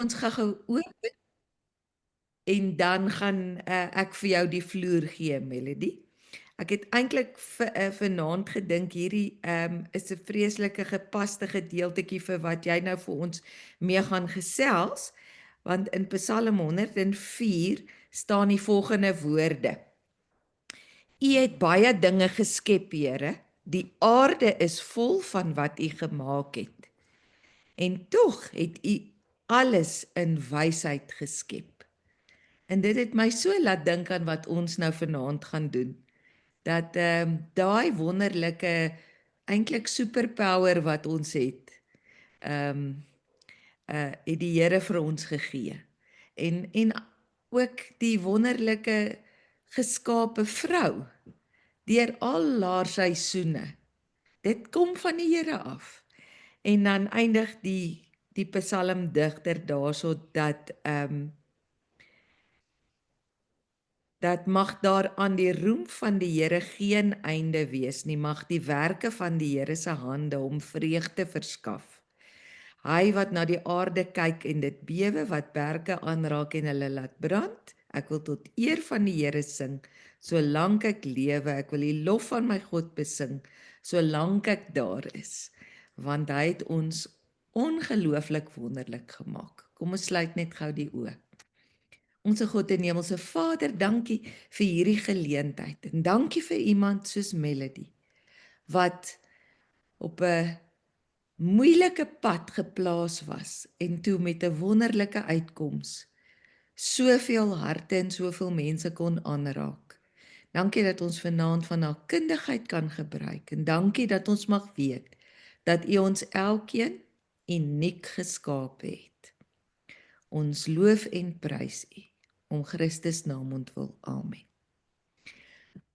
ons gou-gou oop en dan gaan ek vir jou die vloer gee, Melody. Ek het eintlik vanaand gedink hierdie is 'n vreeslike gepaste gedeeltetjie vir wat jy nou vir ons mee gaan gesels, want in Psalm 104 staan die volgende woorde: U het baie dinge geskep, Here. Die aarde is vol van wat U gemaak het. En tog het U alles in wysheid geskep. En dit het my so laat dink aan wat ons nou vanaand gaan doen. Dat daai wonderlike eintlik superpower wat ons het, het die Here vir ons gegee. En ook die wonderlike geskape vrou deur al haar seisoene. Dit kom van die Here af. En dan eindig die psalmdigter daarso dat dat mag daar aan die roem van die Here geen einde wees nie, mag die werke van die Here se hande hom vreugde verskaf. Hy wat na die aarde kyk en dit bewe, wat berge aanraak en hulle laat brand. Ek wil tot eer van die Here sing, solank ek lewe. Ek wil die lof van my God besing, solank ek daar is, want hy het ons ongelooflik wonderlik gemaak. Kom ons sluit net gou die oë. Onse God en Hemelse Vader, dankie vir hierdie geleentheid en dankie vir iemand soos Melody wat op 'n moeilike pad geplaas was en toe met 'n wonderlike uitkoms soveel harte en soveel mense kon aanraak. Dankie dat ons vanaand van haar kundigheid kan gebruik en dankie dat ons mag weet dat U ons elkeen uniek geskaap het. Ons loof en prys U om Christus naam ontwil. Amen.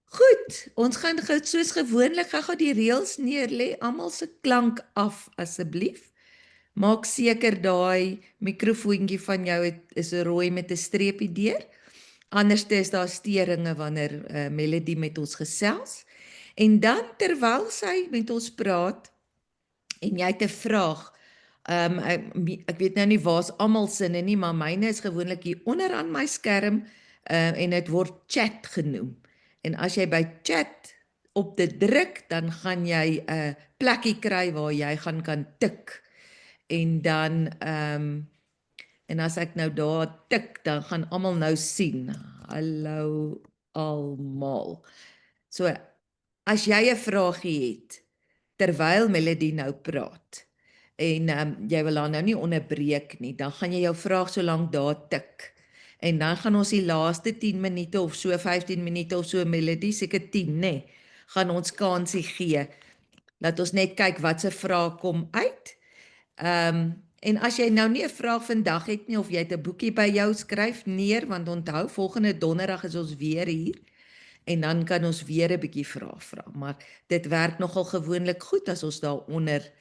Goed, ons gaan soos gewoonlik gou die reëls neerlê. Almal se klank af asseblief. Maak seker daai mikrofoontjie van jou is rooi met 'n streepie deur. Anders is daar steringe wanneer Melody met ons gesels. En dan terwyl sy met ons praat en jy het 'n vraag, ek weet nou nie waar's almal sinne nie, maar myne is gewoonlik hier onder aan my skerm en dit word chat genoem. En as jy by chat op dit druk, dan gaan jy 'n plekkie kry waar jy gaan kan tik. En dan en as ek nou daar tik, dan gaan almal nou sien. Hallo almal. So as jy 'n vraagie het terwyl Melody nou praat en jy wil haar nou nie onderbreek nie, dan gaan jy jou vraag so lank daar tik. En dan gaan ons die laaste 10 minute of so 15 minute of so Melody, seker 10 nê, gaan ons kansie gee. Laat ons net kyk wat se vraag kom uit. En as jy nou nie 'n vraag vandag het nie of jy het 'n boekie by jou, skryf neer, want onthou volgende donderdag is ons weer hier. En dan kan ons weer 'n bietjie vrae vra, maar dit werk nogal gewoonlik goed as ons daaronder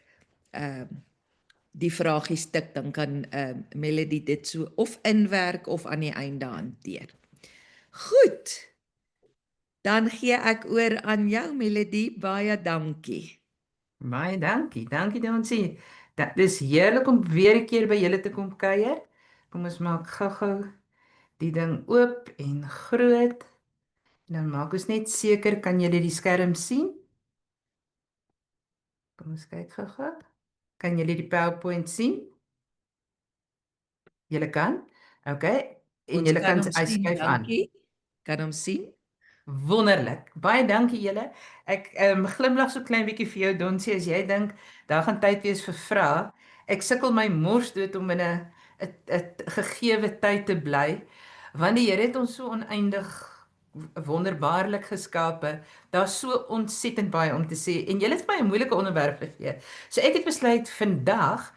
die vragie stik, dan kan Melody dit so of inwerk of aan die einde hanteer. Goed. Dan gee ek oor aan jou Melody, baie dankie. Baie dankie. Dankie Dansie. Dit is heerlik om weer 'n keer by julle te kom kuier. Kom ons maak gou-gou die ding oop en groot. Dan maak ons net seker kan julle die skerm sien? Kom ons kyk gou-gou. Kan julle die PowerPoint sien? Julle kan? OK. En julle kan uitskuif aan. Kan hom sien? Wonderlik. Baie dankie julle. Ek glimlag so klein bietjie vir jou Donsie as jy dink daar gaan tyd wees vir vrae. Ek sukkel my mors dood om in 'n gegeewe tyd te bly, want die Here het ons so oneindig wonderbaarlik geskape. Daar's so ontsettend baie om te sê en julle het my 'n moeilike onderwerp gegee. So ek het besluit vandag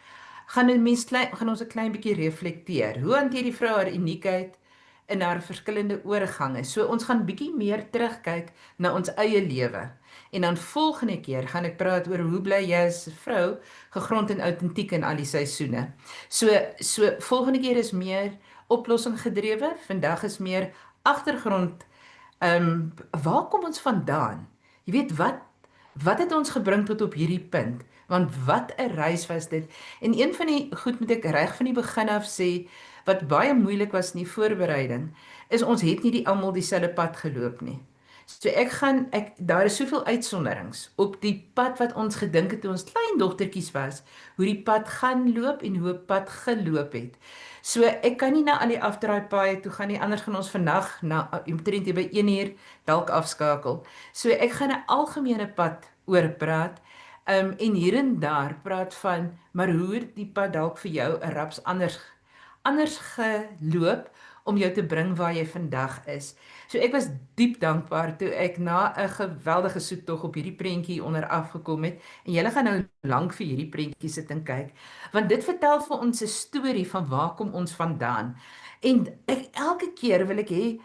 gaan ons 'n klein bietjie reflekteer. Hoe hanteer die vrou haar uniekheid in haar verskillende oorgange. So ons gaan bietjie meer terugkyk na ons eie lewe. En dan volgende keer gaan ek praat oor hoe bly jy as 'n vrou gegrond en autentiek in al die seisoene. So volgende keer is meer oplossing gedrewe, vandag is meer agtergrond. Waar kom ons vandaan? Jy weet Wat het ons gebring tot op hierdie punt? Want wat 'n reis was dit. En een van die goed moet ek reg van die begin af sê wat baie moeilik was in die voorbereiding, is ons het nie almal dieselfde pad geloop nie. So daar is soveel uitsonderings op die pad wat ons gedink het toe ons klein dogtertjies was, hoe die pad gaan loop en hoe 'n pad geloop het. So ek kan nie na al die afdraai paaie toe gaan nie, anders gaan ons vandag na omtrent hier by 1 uur dalk afskakel. So ek gaan 'n algemene pad oor praat. En hier en daar praat van, maar hoe het die pad dalk vir jou 'n raps anders geloop om jou te bring waar jy vandag is. So ek was diep dankbaar toe ek na 'n geweldige soektog op hierdie prentjie onder afgekom het en julle gaan nou lank vir hierdie prentjie sit en kyk, want dit vertel vir ons 'n storie van waar kom ons vandaan. En elke keer wil ek hê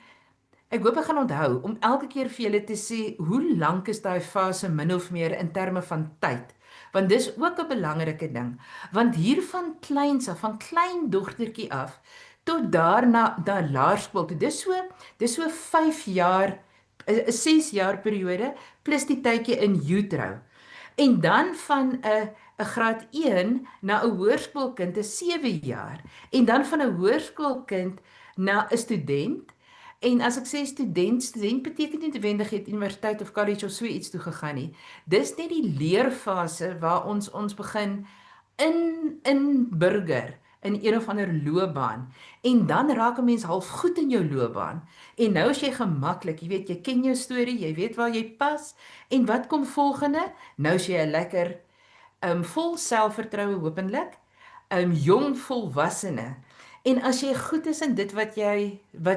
ek hoop ek gaan onthou om elke keer vir julle te sê hoe lank is daai fase min of meer in terme van tyd. Want dis ook 'n belangrike ding. Want hier van kleins af, van klein dogtertjie af tot daar na laerskool toe. Dis so 5 jaar, 'n 6 jaar periode plus die tydjie in utero. En dan van 'n graad 1 na 'n hoërskoolkind is 7 jaar. En dan van 'n hoërskoolkind na 'n student. En as ek sê student beteken nie noodwendig jy het universiteit of college of so iets toe gegaan nie. Dis net die leerfase waar ons begin in burger in een of ander loopbaan. En dan raak 'n mens half goed in jou loopbaan. En nou is jy gemaklik, jy weet, jy ken jou storie, jy weet waar jy pas. En wat kom volgende? Nou is jy 'n lekker vol selfvertroue hopelik, jong volwassene. En as jy goed is in dit wat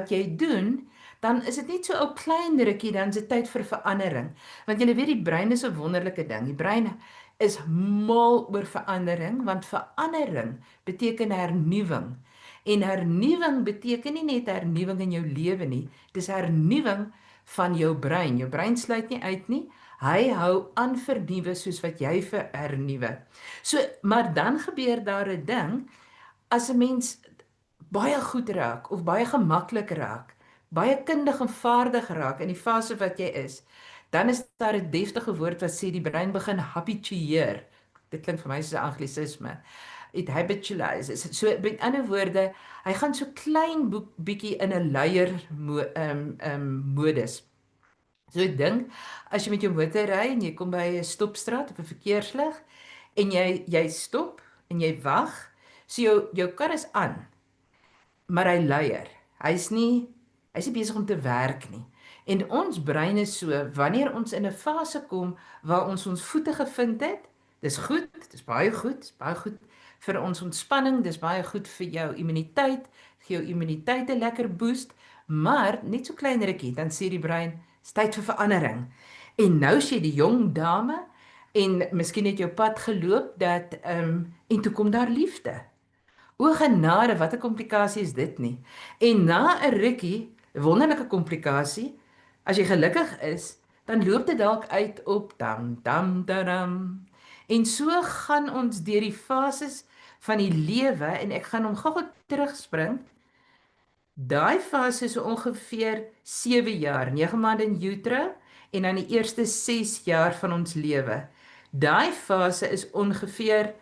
jy doen, dan is dit net so 'n klein rukkie, dan is dit tyd vir verandering. Want jy weet die brein is 'n wonderlike ding. Die brein is mal oor verandering, want verandering beteken hernuwing. En hernuwing beteken nie net hernuwing in jou lewe nie, dis hernuwing van jou brein. Jou brein sluit nie uit nie. Hy hou aan vernuwe soos wat jy hernuwe. So, maar dan gebeur daar 'n ding as 'n mens baie goed raak of baie gemaklik raak, baie kundig en vaardig raak in die fase wat jy is, dan is daar 'n deftige woord wat sê die brein begin habitueer. Dit klink vir my soos 'n anglisisme. It habitualizes. So met ander woorde, hy gaan so klein bietjie in 'n luier modus. So ek dink as jy met jou motor ry en jy kom by 'n stopstraat of 'n verkeerslig en jy stop en jy wag, so jou kar is aan. Maar hy luier. Hy's nie besig om te werk nie. En ons brein is so, wanneer ons in 'n fase kom waar ons voete gevind het, dis goed, dis baie goed vir ons ontspanning, dis baie goed vir jou immuniteit, gee jou immuniteit 'n lekker boost, maar net so klein rukkie, dan sê die brein, dis tyd vir verandering. En nou sê die jong dame en miskien het jou pad geloop dat en toe kom daar liefde. O genade, wat 'n komplikasie is dit nie. En na 'n rukkie, 'n wonderlike komplikasie, as jy gelukkig is, dan loop dit dalk uit op dam dam dam. En so gaan ons deur die fases van die lewe en ek gaan hom gou terugspring. Daai fase is so ongeveer 7 jaar, 9 maande in utero en dan die eerste 6 jaar van ons lewe. Daai fase is ongeveer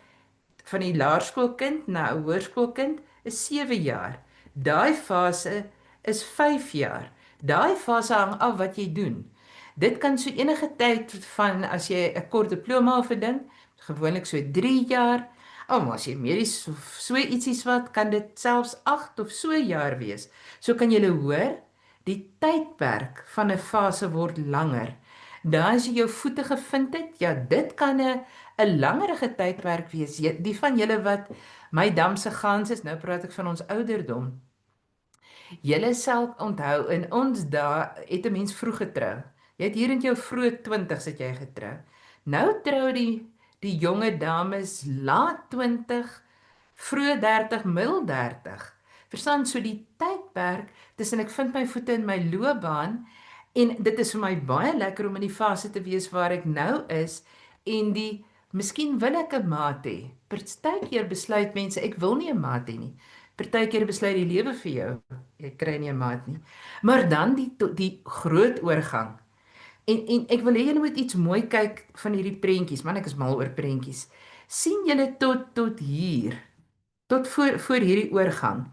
van die laerskoolkind na 'n hoërskoolkind is 7 jaar. Daai fase is 5 jaar. Daai fase hang af wat jy doen. Dit kan so enige tyd van as jy 'n kort diploma of 'n ding, gewoonlik so 3 jaar. Maar as jy medies of so ietsie wat kan dit selfs 8 of so jaar wees. So kan jy hoor, die tydperk van 'n fase word langer. Daar as jy jou voete gevind het, ja, dit kan 'n langerige tydperk wees. Die van julle wat my damse gans is, nou praat ek van ons ouderdom. Julle sal onthou in ons dae het 'n mens vroeg getrou. Jy het hier in jou vroeë 20's het jy getrou. Nou trou die jonge dames laat 20, vroeë 30, middel 30. Verstaan, so die tydperk tussen ek vind my voete in my loopbaan en dit is vir my baie lekker om in die fase te wees waar ek nou is en miskien wil ek 'n maat hê. Partykeer besluit mense ek wil nie 'n maat hê nie. Partykeer besluit die lewe vir jou, jy kry nie 'n maat nie. Maar dan die groot oorgang En ek wil hê julle moet iets mooi kyk van hierdie prentjies, man, ek is mal oor prentjies. sien julle tot hier, tot voor hierdie oorgang,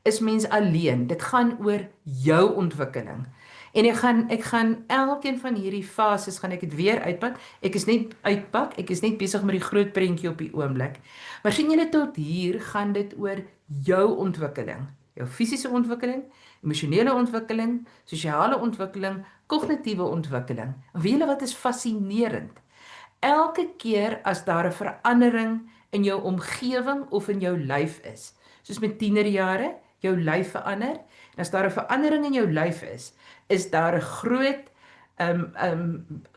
is mens alleen. Dit gaan oor jou ontwikkeling. En ek gaan elkeen van hierdie fases gaan ek dit weer uitpak. Ek is net besig met die groot prentjie op die oomblik. Maar sien julle tot hier gaan dit oor jou ontwikkeling. Jou fisiese ontwikkeling, emosionele ontwikkeling, sosiale ontwikkeling, kognitiewe ontwikkeling. En weet julle wat is fascinerend? Elke keer as daar 'n verandering in jou omgewing of in jou lyf is, soos met tienerjare, jou lyf verander, en as daar 'n verandering in jou lyf is daar 'n groot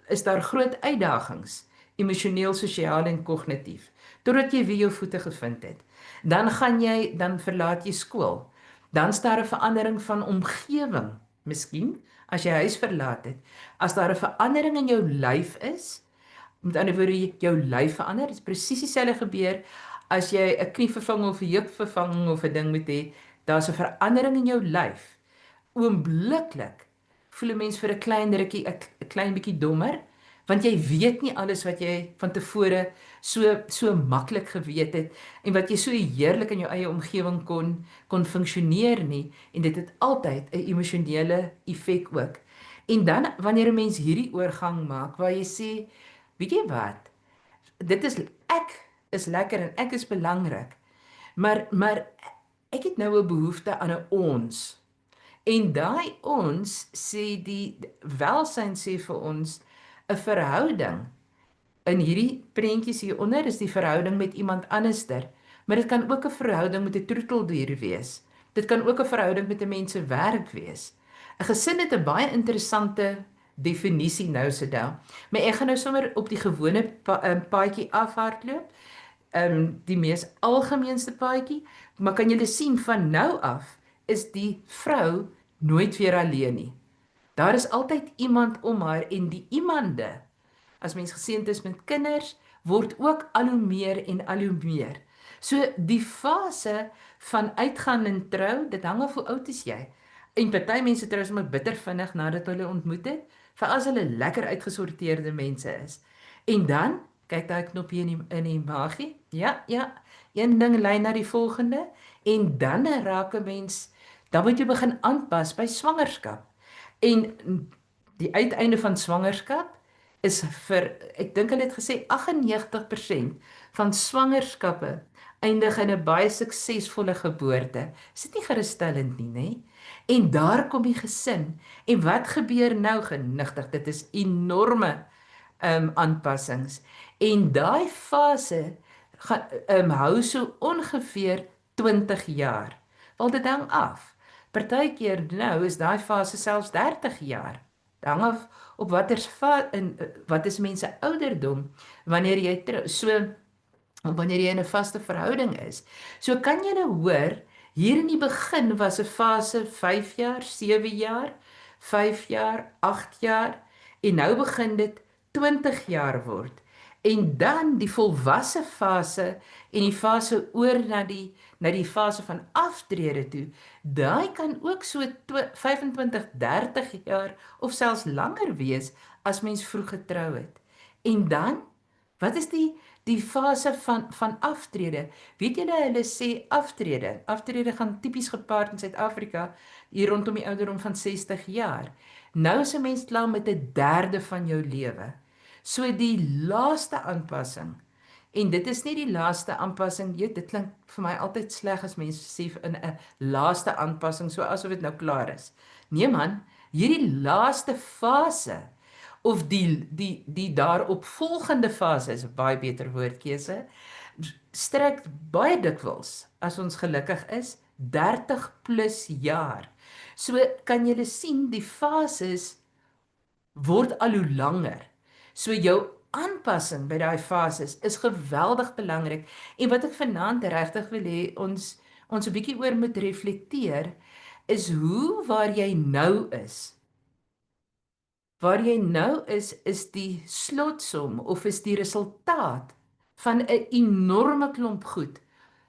is daar groot uitdagings, emosioneel, sosiaal en kognitief, totdat jy weer jou voete gevind het. Dan verlaat jy skool. Dan is daar 'n verandering van omgewing, miskien as jy huis verlaat het. As daar 'n verandering in jou lyf is, met ander woorde jou lyf verander, dit is presies dieselfde gebeur as jy 'n knievervanging of 'n heupvervanging of 'n ding moet hê, daar's 'n verandering in jou lyf. Oombliklik voel 'n mens vir 'n klein rukkie 'n klein bietjie dommer, want jy weet nie alles wat jy van tevore so maklik geweet het en wat jy so heerlik in jou eie omgewing kon funksioneer nie, en dit het altyd 'n emosionele effek ook. En dan wanneer 'n mens hierdie oorgang maak waar jy sê, weet jy wat? Ek is lekker en ek is belangrik. Maar ek het nou 'n behoefte aan 'n ons. En daai ons sê die welsyn sê vir ons 'n verhouding. In hierdie prentjies hieronder is die verhouding met iemand anderster, maar dit kan ook 'n verhouding met 'n troeteldier wees. Dit kan ook 'n verhouding met 'n mens se werk wees. 'n Gesin het 'n baie interessante definisie nou Sedel. Maar ek gaan nou sommer op die gewone paadjie afhardloop. Die mees algemeenste paadjie, maar kan julle sien van nou af is die vrou nooit weer alleen nie. Daar is altyd iemand om haar, en die iemande, as mens geseënd is met kinders, word ook al hoe meer en al hoe meer. So die fase van uitgaan en trou, dit hang af hoe oud is jy. En party mense trou sommer bitter vinnig nadat hulle ontmoet het, veral as hulle lekker uitgesorteerde mense is. En dan, kyk daai knoppie in die magie. Ja, een ding lei na die volgende, en dan raak 'n mens, dan moet jy begin aanpas by swangerskap. En die uiteinde van swangerskap is ek dink hulle het gesê 98% van swangerskappe eindig in 'n baie suksesvolle geboorte. Is dit nie gerusstellend nie, nê? En daar kom die gesin. En wat gebeur nou genigtig? Dit is enorme aanpassings. En daai fase hou so ongeveer 20 jaar. Wel, dit hang af. Partykeer nou is daai fase selfs 30 jaar. Dit hang af op wat is mense ouderdom wanneer jy wanneer jy in 'n vaste verhouding is. So kan jy nou hoor, hier in die begin was 'n fase 5 jaar, 7 jaar, 5 jaar, 8 jaar, en nou begin dit 20 jaar word. En dan die volwasse fase en die fase oor na die fase van aftrede toe, daai kan ook so 25, 30 jaar of selfs langer wees as mens vroeg getrou het. En dan, wat is die fase van aftrede? Weet julle, hulle sê aftrede gaan tipies gepaard in Suid-Afrika hier rondom die ouderdom van 60 jaar. Nou is 'n mens klaar met 'n derde van jou lewe. So die laaste aanpassing, en dit is nie die laaste aanpassing, dit klink vir my altyd sleg as mense sê in 'n laaste aanpassing, so asof dit nou klaar is. Nee man, hierdie laaste fase, of die daarop volgende fase, is 'n baie beter woordkeuse, strek baie dikwels, as ons gelukkig is, 30 plus jaar. So kan julle sien, die fases word al hoe langer. So jou aanpassing by daai fases is geweldig belangrik, en wat ek vanaand regtig wil hê ons 'n bietjie oor moet reflekteer, is hoe waar jy nou is. Waar jy nou is die slotsom of is die resultaat van 'n enorme klomp goed.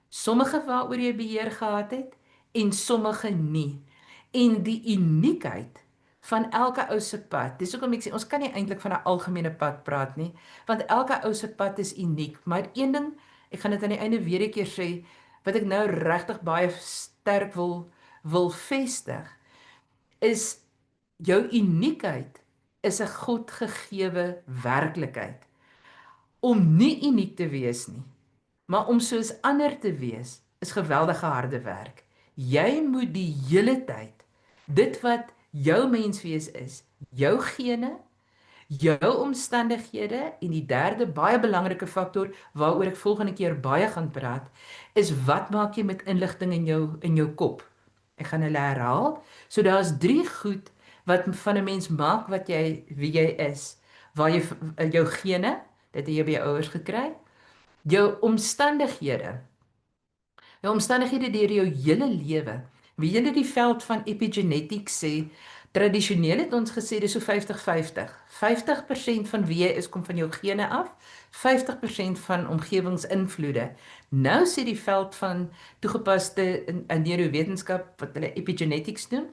Sommige waaroor jy beheer gehad het en sommige nie. En die uniekheid van elke ou se pad. Dis hoekom ek sê ons kan nie eintlik van 'n algemene pad praat nie, want elke ou se pad is uniek. Maar een ding, ek gaan dit aan die einde weer 'n keer sê, wat ek nou regtig baie sterk wil vestig, is jou uniekheid is 'n God-gegewe werklikheid. Om nie uniek te wees nie, maar om soos ander te wees, is geweldige harde werk. Jy moet die hele tyd dit wat jou menswees is, jou gene, jou omstandighede en die derde baie belangrike faktor waaroor ek volgende keer baie gaan praat, is wat maak jy met inligting in jou kop? Ek gaan hulle herhaal. So daar's 3 goed wat van 'n mens maak wat jy wie jy is. Waar jy jou gene, dit het jy by jou ouers gekry, jou omstandighede. Jou omstandighede deur jou hele lewe. Wie julle die veld van epigenetics sê, tradisioneel het ons gesê dis so 50-50. 50% van wie jy is kom van jou gene af, 50% van omgewingsinvloede. Nou sê die veld van toegepaste in neurowetenskap wat hulle epigenetics noem,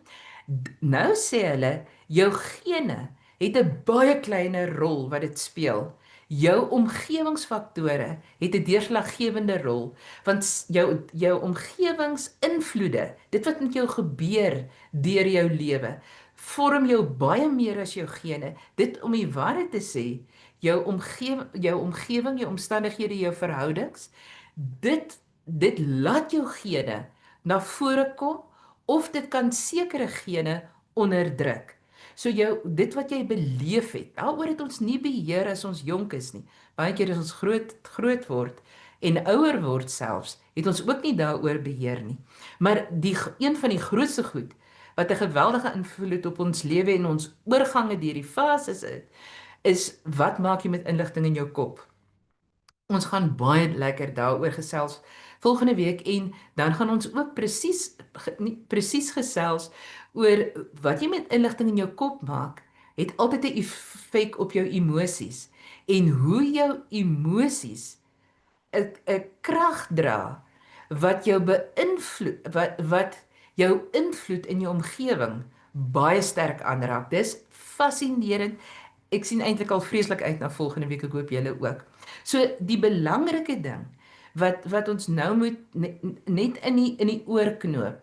nou sê hulle jou gene het 'n baie kleiner rol wat dit speel. Jou omgewingsfaktore het 'n deurslaggewende rol, want jou omgewingsinvloede, dit wat met jou gebeur deur jou lewe, vorm jou baie meer as jou gene. Dit om die waarheid te sê, jou omgewing, jou omstandighede, jou verhoudings, dit laat jou gene na vore kom of dit kan sekere gene onderdruk. So dit wat jy beleef het, daaroor het ons nie beheer as ons jonk is nie. Baie keer as ons groot word en ouer word selfs, het ons ook nie daaroor beheer nie. Maar een van die grootste goed wat 'n geweldige invloed op ons lewe en ons oorgange deur die fases is wat maak jy met inligting in jou kop? Ons gaan baie lekker daaroor gesels volgende week en dan gaan ons ook presies gesels oor wat jy met inligting in jou kop maak, het altyd 'n effek op jou emosies en hoe jou emosies 'n krag dra wat jou beïnvloed, wat jou invloed in jou omgewing baie sterk aanraak. Dis fascinerend. Ek sien eintlik al vreeslik uit na volgende week, ek hoop julle ook. So die belangrike ding wat ons nou moet net in die oor knoop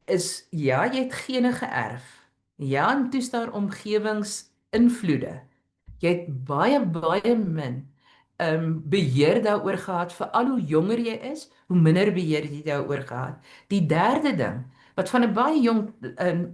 is ja, jy het gene geërf. Ja, en toe is daar omgewingsinvloede. Jy het baie min beheer daaroor gehad, veral hoe jonger jy is, hoe minder beheer jy daaroor gehad. Die derde ding wat van 'n baie jong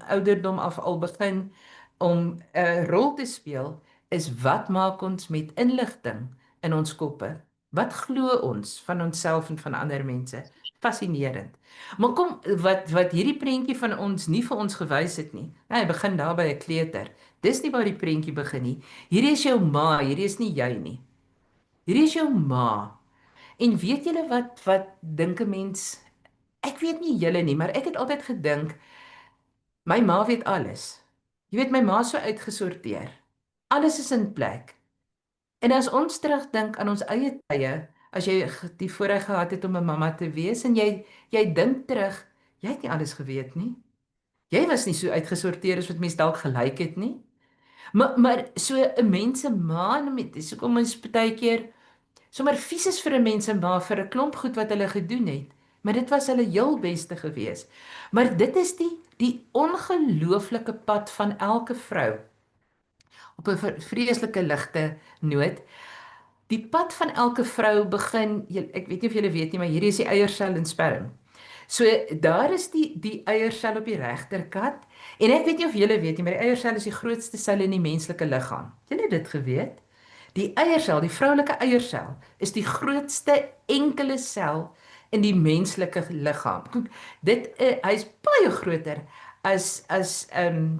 ouderdom af al begin om 'n rol te speel, is wat maak ons met inligting in ons koppe? Wat glo ons van onsself en van ander mense? Fascinerend. Maar kom, wat hierdie prentjie van ons nie vir ons gewys het nie. Hy begin daar by 'n kleuter. Dis nie waar die prentjie begin nie. Hierdie is jou ma, hierdie is nie jy nie. Hierdie is jou ma. En weet julle wat dink 'n mens? Ek weet nie julle nie, maar ek het altyd gedink my ma weet alles. Jy weet my ma is so uitgesorteer. Alles is in plek. En as ons terugdink aan ons eie tye, as jy die voorreg gehad het om 'n mamma te wees en jy dink terug, jy het nie alles geweet nie. Jy was nie so uitgesorteer as wat mense dalk gelyk het nie. Maar so 'n mens se ma, dis hoekom ons baie keer sommer vies is vir 'n mens se ma vir 'n klomp goed wat hulle gedoen het. Maar dit was hulle heel beste gewees. Maar dit is die ongelooflike pad van elke vrou. Op 'n vreeslike ligte noot. Die pad van elke vrou begin, ek weet nie of julle weet nie, maar hierdie is die eiersel en sperm. So daar is die eiersel op die regterkant en ek weet nie of julle weet nie, maar die eiersel is die grootste sel in die menslike liggaam. Het julle dit geweet? Die eiersel, die vroulike eiersel, is die grootste enkele sel in die menslike liggaam. Hy's baie groter as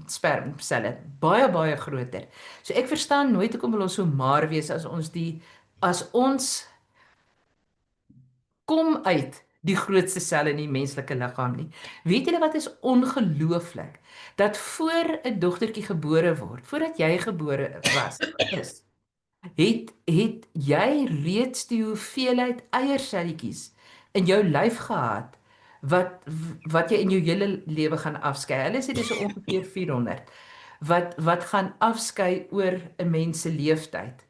spermselle, baie groter. So ek verstaan nooit hoekom wil ons so maar wees as ons kom uit die grootste sel in die menslike liggaam nie. Weet julle wat is ongelooflik? Dat voor 'n dogtertjie gebore word, voordat jy gebore is, het jy reeds die hoeveelheid eierselletjies in jou lyf gehad wat jy in jou hele lewe gaan afskei. Hulle sê dis so ongeveer 400. wat gaan afskei oor 'n mens se leeftyd.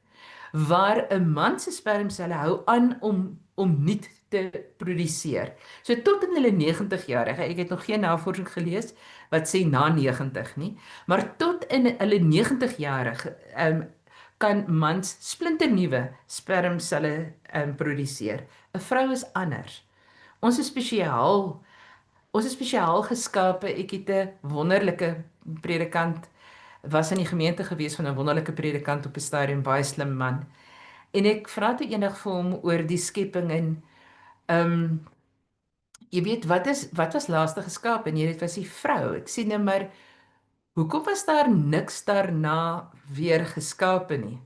Waar 'n man se spermselle hou aan om nuut te produseer. So tot in hulle 90 jarige, ek het nog geen navorsing gelees wat sê na 90 nie, maar tot in hulle 90 jarige kan mans splinternuwe spermselle produseer. 'n Vrou is anders. Ons is spesiaal. Ons is spesiaal geskape. Ek het 'n wonderlike predikant was in die gemeente gewees van 'n wonderlike predikant op 'n stadium, baie slim man. En ek vra toe eendag vir hom oor die skepping en ehm jy weet wat was laaste geskaap en dit was die vrou. Ek sê nou maar hoekom was daar niks daarna weer geskape nie?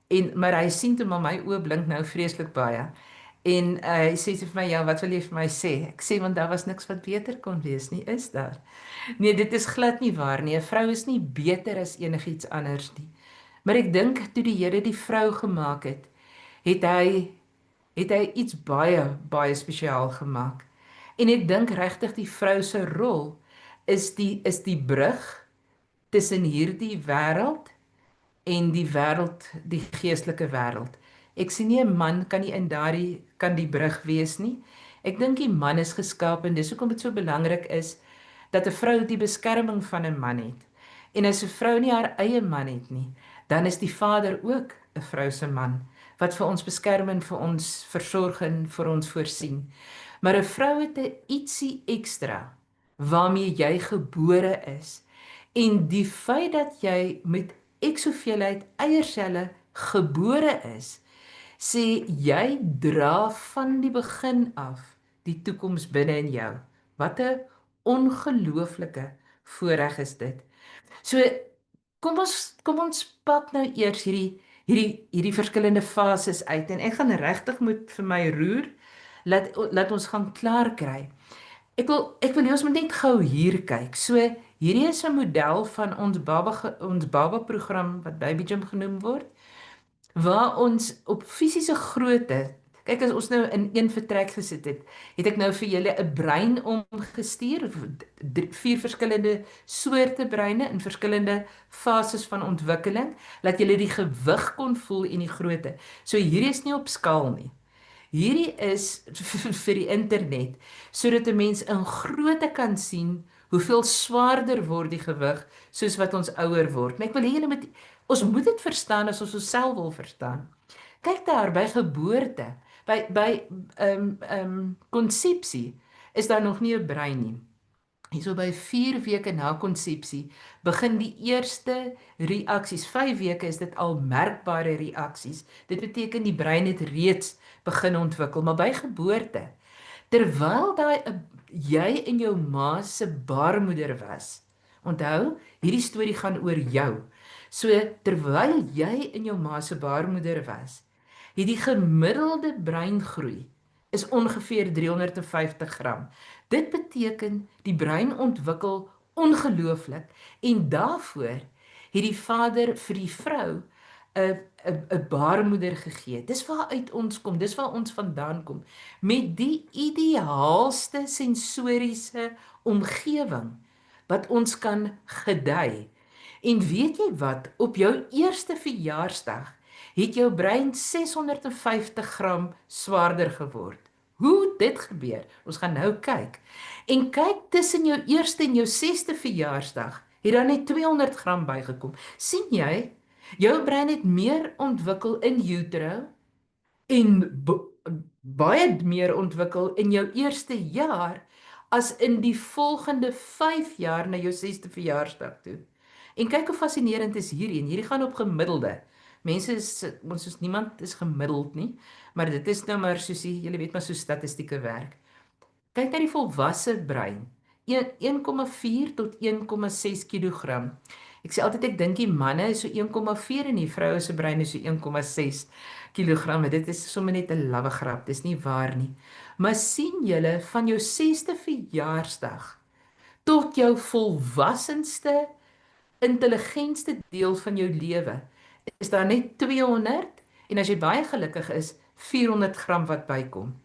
En maar hy sien toe maar my oë blink nou vreeslik baie. En hy sê vir my ja, wat wil jy vir my sê? Ek sê want daar was niks wat beter kon wees nie, is daar? Nee, dit is glad nie waar nie. 'n Vrou is nie beter as enigiets anders nie. Maar ek dink toe die Here die vrou gemaak het, het hy iets baie spesiaal gemaak. En ek dink regtig die vrou se rol is die brug tussen hierdie wêreld en die wêreld, die geestelike wêreld. Ek sien nie 'n man kan nie in daardie kan die brug wees nie. Ek dink die man is geskaap en dis hoekom dit so belangrik is dat 'n vrou die beskerming van 'n man het. En as 'n vrou nie haar eie man het nie, dan is die vader ook 'n vrou se man wat vir ons beskerm en vir ons versorg en vir ons voorsien. Maar 'n vrou het 'n ietsie ekstra waarmee jy gebore is. En die feit dat jy met X hoeveelheid eierselle gebore is, sê jy dra van die begin af die toekoms binne in jou. Wat 'n ongelooflike voorreg is dit. So kom ons pak nou eers hierdie verskillende fases uit en ek gaan regtig moet vir my roer laat ons gaan klaar kry. Ek wil hê ons moet net gou hier kyk. So hierdie is 'n model van ons baba program wat Baby Gym genoem word, waar ons op fisiese grootte, kyk as ons nou in een vertrek gesit het ek nou vir julle 'n brein omgestuur, 4 verskillende soorte breine in verskillende fases van ontwikkeling, laat julle die gewig kon voel en die grootte. So hierdie is nie op skaal nie. Hierdie is vir die internet, sodat 'n mens in grootte kan sien hoeveel swaarder word die gewig soos wat ons ouer word. Maar ek wil hê julle ons moet dit verstaan as ons onsself wil verstaan. Kyk daar by geboorte, by konsepsie is daar nog nie 'n brein nie. Hierso by 4 weke na konsepsie begin die eerste reaksies. 5 weke is dit al merkbare reaksies. Dit beteken die brein het reeds begin ontwikkel, maar by geboorte, terwyl jy in jou ma se baarmoeder was. Onthou, hierdie storie gaan oor jou. So terwyl jy in jou ma se baarmoeder was, het die gemiddelde breingroei is ongeveer 350 gram. Dit beteken die brein ontwikkel ongelooflik en daarvoor het die vader vir die vrou 'n baarmoeder gegee. Dis waaruit ons kom, dis waar ons vandaan kom, met die ideaalste sensoriese omgewing wat ons kan gedei. En weet jy wat, op jou eerste verjaarsdag het jou brein 650 gram swaarder geword. Hoe dit gebeur? Ons gaan nou kyk. En kyk tussen jou eerste en jou 6ste verjaarsdag, het daar net 200 gram bygekom. Sien jy? Jou brein het meer ontwikkel in utero en baie meer ontwikkel in jou eerste jaar as in die volgende 5 jaar na jou 6ste verjaarsdag toe. En kyk hoe fascinerend is hierdie, en hierdie gaan op gemiddelde. Ons is niemand is gemiddeld nie, maar dit is nou maar soos julle weet maar so statistieke werk. Kyk na die volwasse brein, 1,4 tot 1,6 kg. Ek sê altyd ek dink die manne is so 1,4 en die vroue se brein is so 1,6 kg. Dit is sommer net 'n lawwe grap, dis nie waar nie. Maar sien julle van jou 6ste verjaarsdag tot jou volwassenste intelligentste deel van jou lewe is daar net 200 en as jy baie gelukkig is 400 gram wat bykom.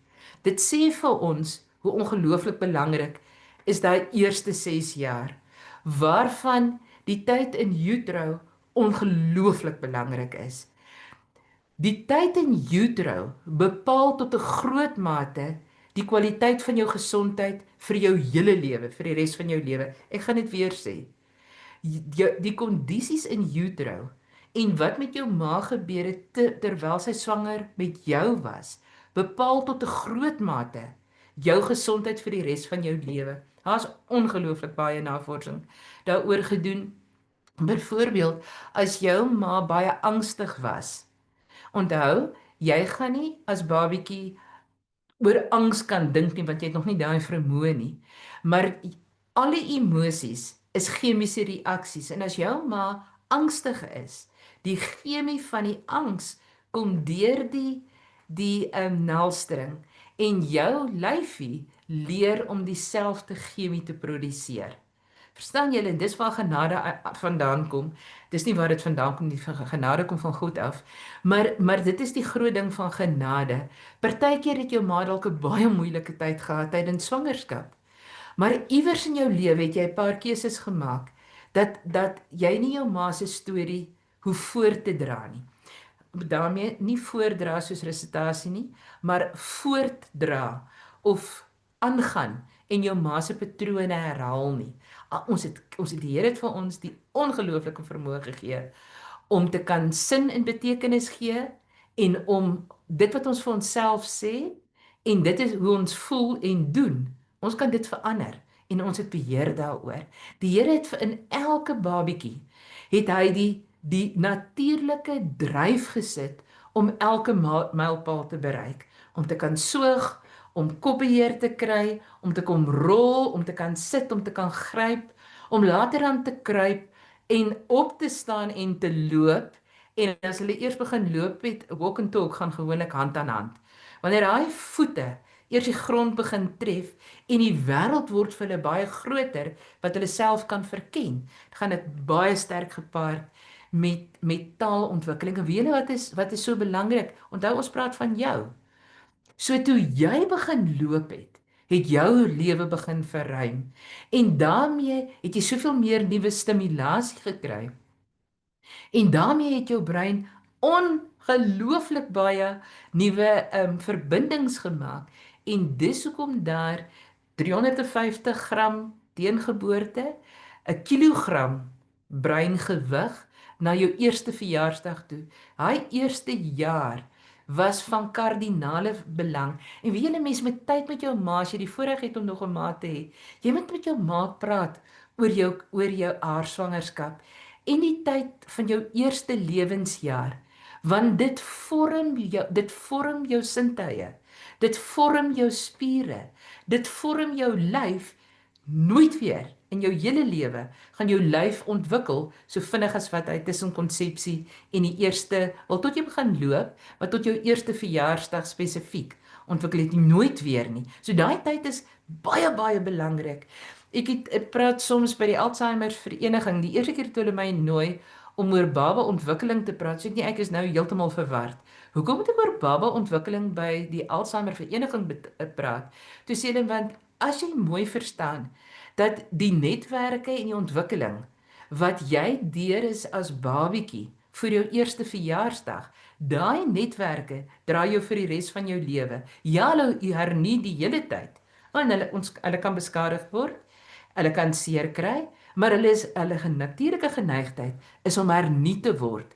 Dit sê vir ons hoe ongelooflik belangrik is daai eerste 6 jaar waarvan die tyd in utero ongelooflik belangrik is. Die tyd in utero bepaal tot 'n groot mate die kwaliteit van jou gesondheid vir jou hele lewe, vir die res van jou lewe. Ek gaan dit weer sê. Die kondisies in utero en wat met jou ma gebeur het terwyl sy swanger met jou was, bepaal tot 'n groot mate jou gesondheid vir die res van jou lewe. Daar's ongelooflik baie navorsing daaroor gedoen. Byvoorbeeld, as jou ma baie angstig was, onthou, jy gaan nie as babietjie oor angs kan dink nie want jy het nog nie daai vermoë nie. Maar alle emosies is chemiese reaksies en as jou ma angstig is, die chemie van die angs kom deur die naaldstring en jou lyfie leer om dieselfde chemie te produseer. Verstaan julle, dis waar genade vandaan kom. Dis nie waar dit vandaan kom nie, genade kom van God af. Maar dit is die groot ding van genade. Partykeer het jou ma dalk 'n baie moeilike tyd gehad tydens swangerskap. Maar iewers in jou lewe het jy 'n paar keuses gemaak dat jy nie jou ma se storie hoef voor te dra nie. Daarmee nie voordra soos resitasie nie, maar voortdra of aangaan en jou ma se patrone herhaal nie. Ons het die Here het vir ons die ongelooflike vermoë gegee om te kan sin en betekenis gee en om dit wat ons vir onsself sê en dit is hoe ons voel en doen. Ons kan dit verander en ons het beheer daaroor. Die Here het in elke babietjie het hy die natuurlike dryf gesit om elke mylpaal te bereik, om te kan soog, om kopbeheer te kry, om te kom rol, om te kan sit, om te kan gryp, om later aan te kruip en op te staan en te loop. En as hulle eers begin loop het, walk and talk gaan gewoonlik hand aan hand. Wanneer daai voete eers die grond begin tref en die wêreld word vir hulle baie groter wat hulle self kan verken, gaan dit baie sterk gepaard met taalontwikkeling. En weet julle wat is so belangrik? Onthou ons praat van jou. So toe jy begin loop het jou lewe begin verruim en daarmee het jy soveel meer nuwe stimulasie gekry. En daarmee het jou brein ongelooflik baie nuwe verbindings gemaak en dis hoekom daar 350 gram teen geboorte, 'n kilogram breingewig na jou eerste verjaarsdag toe. Daai eerste jaar was van kardinale belang. En wie julle mens met tyd met jou ma, as jy die voorreg het om nog 'n ma te hê, jy moet met jou ma praat oor jou haarswangerskap en die tyd van jou eerste lewensjaar, want dit vorm jou sintuie. Dit vorm jou spiere. Dit vorm jou lyf. Nooit weer in jou hele lewe gaan jou lyf ontwikkel so vinnig as wat hy tussen konsepsie en die eerste, wel tot jy begin loop, maar tot jou eerste verjaarsdag spesifiek ontwikkel het jy nooit weer nie. So daai tyd is baie belangrik. Ek praat soms by die Alzheimer vereniging, die eerste keer toe hulle my nooi om oor baba ontwikkeling te praat, sê ek nie, ek is nou heeltemal verward. Hoekom moet ek oor baba ontwikkeling by die Alzheimer vereniging praat? Toe sê hulle, want as jy mooi verstaan dat die netwerke en die ontwikkeling wat jy deur is as babietjie vir jou eerste verjaarsdag, daai netwerke dra jou vir die res van jou lewe. Ja, hulle hernie die hele tyd. En hulle kan beskadig word, hulle kan seer kry, maar hulle natuurlike geneigtheid is om hernie te word.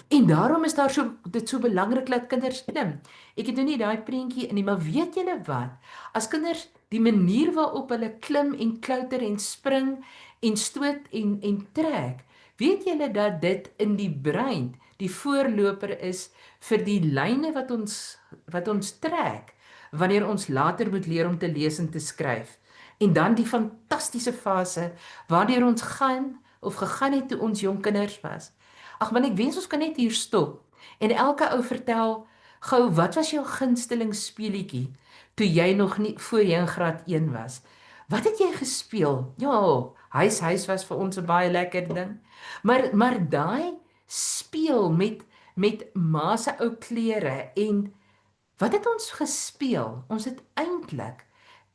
En daarom is dit so belangrik dat kinders klim. Ek het nou nie daai prentjie in nie, maar weet julle wat? As kinders die manier waarop hulle klim en klouter en spring en stoot en trek, weet julle dat dit in die brein die voorloper is vir die lyne wat ons trek wanneer ons later moet leer om te lees en te skryf. En dan die fantastiese fase waardeur ons gegaan het toe ons jong kinders was. Ag man, ek wens ons kan net hier stop en elke ou vertel gou, wat was jou gunsteling speelietjie toe jy nog nie voor jy in graad 1 was? Wat het jy gespeel? Ja, huis was vir ons 'n baie lekker ding. Maar daai speel met ma se ou klere en wat het ons gespeel? Ons het eintlik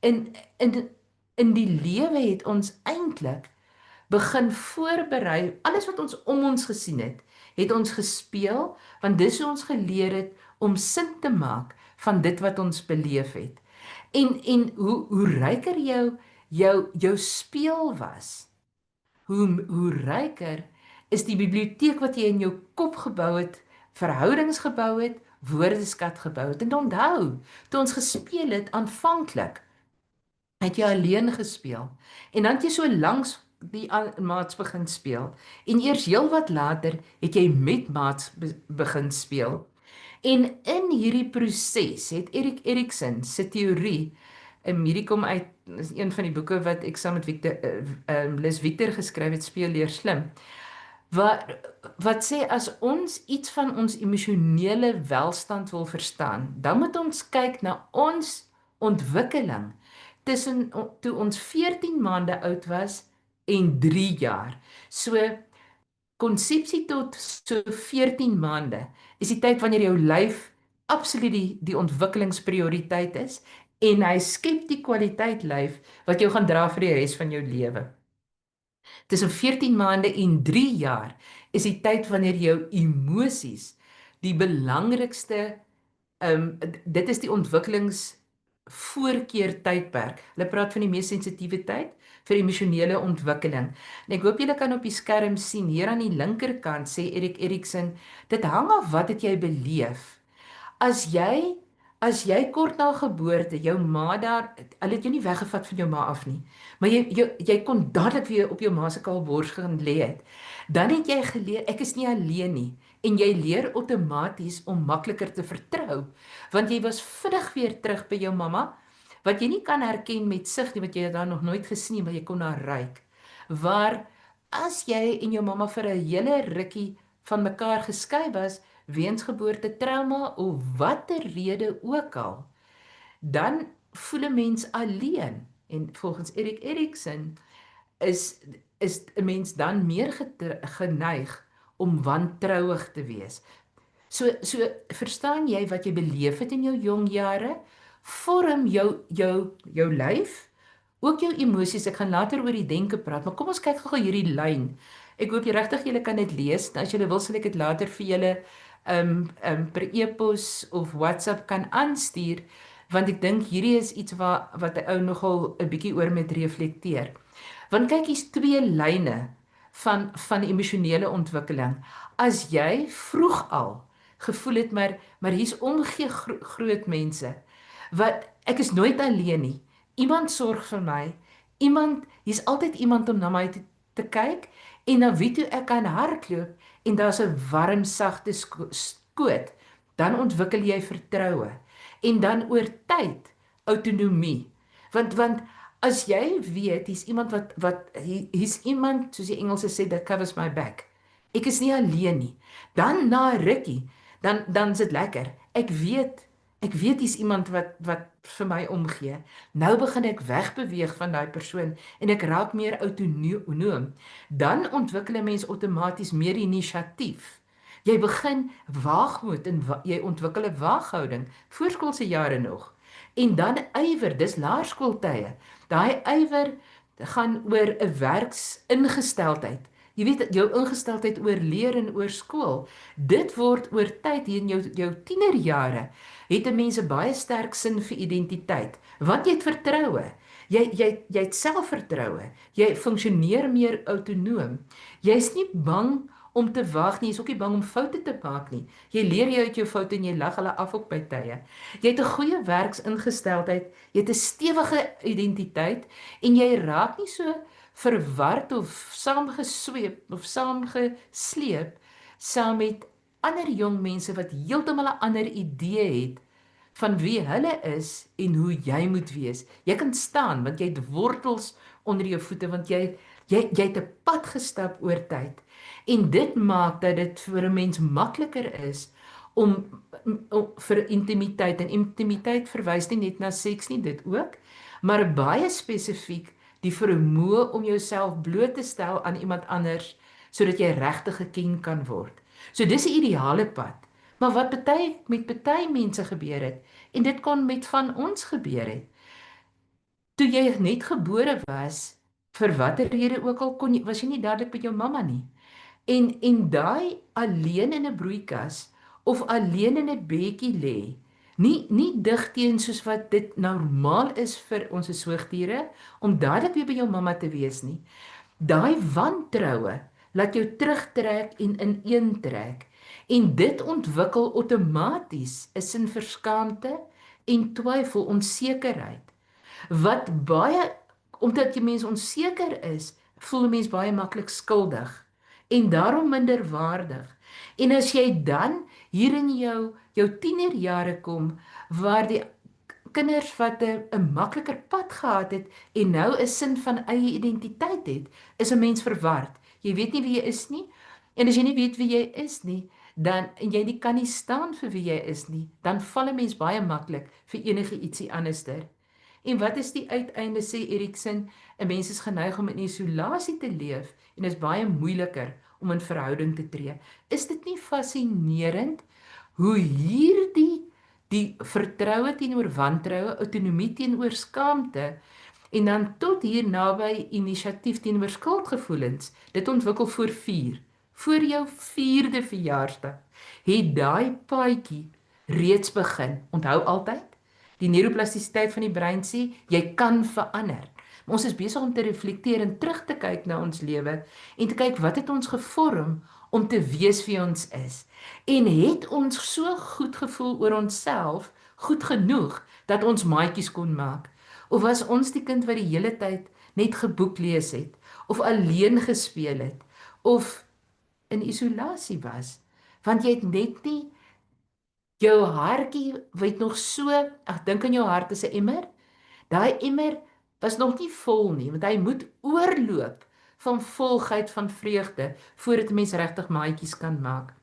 in die lewe het ons eintlik begin voorberei. Alles wat ons om ons gesien het ons gespeel, want dis hoe ons geleer het om sin te maak van dit wat ons beleef het. En hoe ryker jou speel was, hoe ryker is die biblioteek wat jy in jou kop gebou het, verhoudings gebou het, woordeskat gebou het. En onthou, toe ons gespeel het aanvanklik, het jy alleen gespeel. En dan het jy so langs die maats begin speel. En eers heelwat later het jy met maats begin speel. En in hierdie proses het Erik Erikson se teorie, hierdie kom uit, is een van die boeke wat ek saam met Liz Victor geskryf het, Speel leer slim. Wat sê as ons iets van ons emosionele welstand wil verstaan, dan moet ons kyk na ons ontwikkeling tussen toe ons 14 maande oud was en 3 jaar. So konsepsie tot so 14 maande is die tyd wanneer jou lyf absoluut die ontwikkelingsprioriteit is en hy skep die kwaliteit lyf wat jou gaan dra vir die res van jou lewe. Tussen 14 maande en 3 jaar is die tyd wanneer jou emosies die belangrikste, dit is die ontwikkelingsvoorkeur tydperk. Hulle praat van die mees sensitiewe tyd vir emosionele ontwikkeling. En ek hoop julle kan op die skerm sien, hier aan die linkerkant sê Erik Erikson, dit hang af wat het jy beleef. As jy kort na geboorte, jou ma daar, hulle het jou nie weggevat van jou ma af nie, maar jy kon dadelik weer op jou ma se kaalbors gaan lê het. Dan het jy geleer, ek is nie alleen nie, en jy leer outomaties om makliker te vertrou, want jy was vinnig weer terug by jou mamma, wat jy nie kan herken met sig nie, wat jy daar nog nooit gesien nie, maar jy kon haar ruik. Waar as jy en jou mamma vir 'n hele rukkie van mekaar geskei was, weens geboortetrauma of watter rede ook al, dan voel 'n mens alleen. En volgens Erik Erikson is 'n mens dan meer geneig om wantrouig te wees. So verstaan jy wat jy beleef het in jou jong jare, vorm jou lyf, ook jou emosies. Ek gaan later oor die denke praat, maar kom ons kyk gou hierdie lyn. Ek hoop jy regtig julle kan dit lees. As julle wil, sal ek dit later vir julle per e-pos of WhatsApp kan aanstuur, want ek dink hierdie is iets wat 'n ou nogal 'n bietjie oor moet reflekteer. Want kyk, hier's 2 lyne van emosionele ontwikkeling. As jy vroeg al gevoel het, maar hier's omgee groot mense, wat ek is nooit alleen nie. Iemand sorg vir my. Hier's altyd iemand om na my te kyk en na wie toe ek kan hardloop en daar's 'n warm, sagte skoot, dan ontwikkel jy vertroue en dan oor tyd autonomie. Want as jy weet hier's iemand hier's iemand, soos die Engelse sê, that covers my back. Ek is nie alleen nie. Dan na 'n rukkie, dan is dit lekker. Ek weet hier's iemand wat vir my omgee. Nou begin ek wegbeweeg van daai persoon en ek raak meer autonoom. Dan ontwikkel 'n mens outomaties meer inisiatief. Jy begin waagmoed en jy ontwikkel 'n waaghouding, voorskoolse jare nog. En dan ywer, dis laerskooltye. Daai ywer gaan oor 'n werksingesteldheid. Jy weet, jou ingesteldheid oor leer en oor skool, dit word oor tyd hier in jou tienerjare, het 'n mens 'n baie sterk sin vir identiteit, want jy het vertroue, jy het selfvertroue, jy funksioneer meer autonoom, jy's nie bang om te wag nie, jy's ook nie bang om foute te maak nie, jy leer jy uit jou foute en jy lag hulle af op by tye, jy het 'n goeie werksingesteldheid, jy het 'n stewige identiteit, en jy raak nie so verward of saamgesweep of saamgesleep saam met ander jong mense wat heeltemal 'n ander idee het van wie hulle is en hoe jy moet wees. Jy kan staan want jy het wortels onder jou voete, want jy het 'n pad gestap oor tyd. En dit maak dat dit vir 'n mens makliker is om vir intimiteit, en intimiteit verwys nie net na seks nie, dit ook, maar baie spesifiek die vermoë om jouself bloot te stel aan iemand anders, sodat jy regtig geken kan word. So dis 'n ideale pad. Maar wat met party mense gebeur het, en dit kon met van ons gebeur het. Toe jy net gebore was, vir watter rede ook al was jy nie dadelik by jou mamma nie. En daai alleen in 'n broeikas of alleen in 'n bedjie lê, nie dig teen soos wat dit normaal is vir ons soogdiere om dadelik weer by jou mamma te wees nie. Daai wantroue laat jou terugtrek en ineentrek en dit ontwikkel outomaties 'n sin vir skaamte en twyfel, onsekerheid. Wat baie omdat jy mens onseker is, voel 'n mens baie maklik skuldig en daarom minderwaardig. En as jy dan hier in jou tienerjare kom waar die kinders wat 'n makliker pad gehad het en nou 'n sin van eie identiteit het, is 'n mens verward. Jy weet nie wie jy is nie. En as jy nie weet wie jy is nie, dan en jy kan nie staan vir wie jy is nie, dan val 'n mens baie maklik vir enige ietsie anderster. En wat is die uiteinde, sê Erikson? 'n Mens is geneig om in isolasie te leef en is baie moeiliker om in verhouding te tree. Is dit nie fascinerend hoe die vertroue teenoor wantroue, autonomie teenoor skaamte en dan tot hier naby inisiatief teenoor skuldgevoelens, dit ontwikkel voor jou 4de verjaarsdag, het daai paadjie reeds begin. Onthou altyd, die neuroplastisiteit van die brein sê, jy kan verander. Maar ons is besig om te reflekteer en terug te kyk na ons lewe en te kyk wat het ons gevorm om te wees wie ons is. En het ons so goed gevoel oor onsself, goed genoeg, dat ons maatjies kon maak? Of was ons die kind wat die hele tyd net geboek lees het, of alleen gespeel het, of in isolasie was? Want jy het net nie jou hartjie weet nog so, dink aan jou hart as 'n emmer. Daai emmer was nog nie vol nie, want hy moet oorloop van volheid van vreugde voordat 'n mens regtig maatjies kan maak.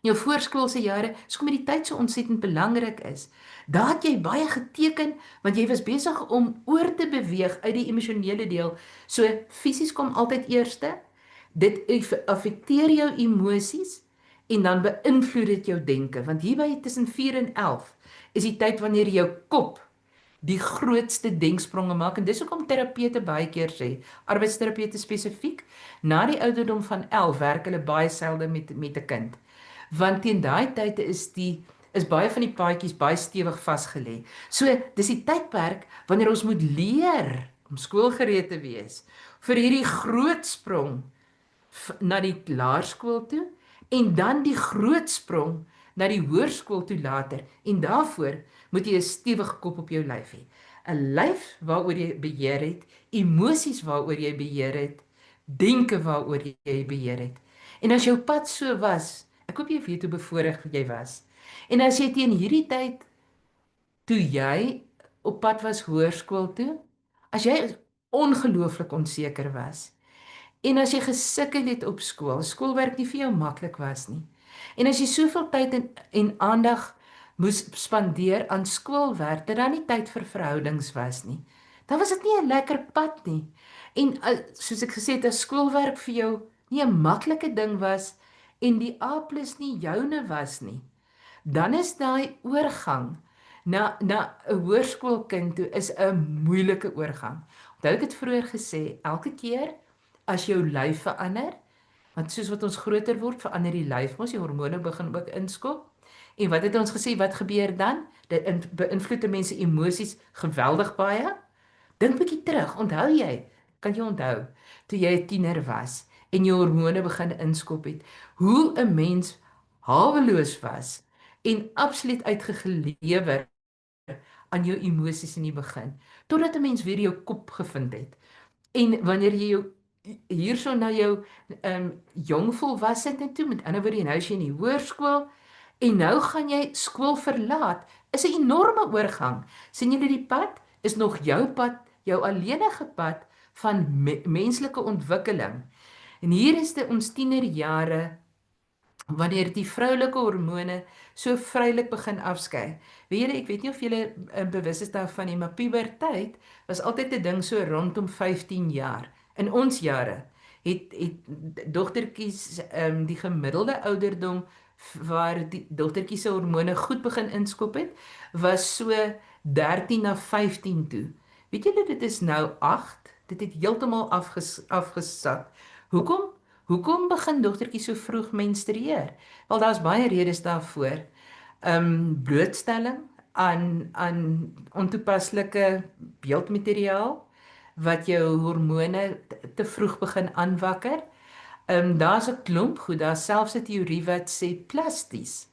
In jou voorskoolse jare, so met die tyd so ontsettend belangrik is, daar het jy baie geteken want jy was besig om oor te beweeg uit die emosionele deel. So fisies kom altyd eerste. Dit affekteer jou emosies en dan beïnvloed dit jou denke, want hierby tussen 4 en 11 is die tyd wanneer jou kop die grootste denkspronge maak en dis hoekom terapeute baie keer sê, arbeidsterapeute spesifiek, na die ouderdom van 11 werk hulle baie selde met 'n kind. Want teen daai tyd is baie van die paadjies baie stewig vasgelê. So dis die tydperk wanneer ons moet leer om skoolgereed te wees vir hierdie groot sprong na die laerskool toe en dan die groot sprong na die hoërskool toe later. En daarvoor moet jy 'n stewige kop op jou lyf hê. 'n Lyf waaroor jy beheer het, emosies waaroor jy beheer het, denke waaroor jy beheer het. En as jou pad so was, ek hoop jy weet hoe bevoorreg jy was. En as jy teen hierdie tyd toe jy op pad was hoërskool toe, as jy ongelooflik onseker was, en as jy gesukkel het op skool, skoolwerk nie vir jou maklik was nie. En as jy soveel tyd en aandag moes spandeer aan skoolwerk, dat daar nie tyd vir verhoudings was nie, dan was dit nie 'n lekker pad nie. En soos ek gesê het, as skoolwerk vir jou nie 'n maklike ding was en die A+ nie joune was nie, dan is daai oorgang na 'n hoërskoolkind toe is 'n moeilike oorgang. Onthou ek het vroeër gesê, elke keer as jou lyf verander, want soos wat ons groter word, verander die lyf ons, die hormone begin ook inskop. En wat het ons gesê, wat gebeur dan? Dit beïnvloed mense emosies geweldig baie. Dink bietjie terug, kan jy onthou, toe jy 'n tiener was en jou hormone begin inskop het, hoe 'n mens haweloos was en absoluut uitgelewer aan jou emosies in die begin, totdat 'n mens weer jou kop gevind het. En wanneer jy jou hierso na jou jong volwassenheid toe, met ander woorde, nou is jy in die hoërskool en nou gaan jy skool verlaat, is 'n enorme oorgang. Sien julle die pad? Is nog jou pad, jou alleenige pad van menslike ontwikkeling. En hier is ons tienerjare wanneer die vroulike hormone so vrylik begin afskei. Weet julle, ek weet nie of julle bewus is daarvan nie, maar puberteit was altyd 'n ding so rondom 15 jaar. In ons jare het dogtertjies die gemiddelde ouderdom waar die dogtertjies se hormone goed begin inskop het, was so 13 na 15 toe. Weet julle, dit is nou 8, Dit het heeltemal afgesak. Hoekom? Hoekom begin dogtertjie so vroeg menstrueer? Wel, daar's baie redes daarvoor. Blootstelling aan ontoepaslike beeldmateriaal wat jou hormone te vroeg begin aanwakker. Daar's 'n klomp goed, daar's selfs 'n teorie wat sê plasties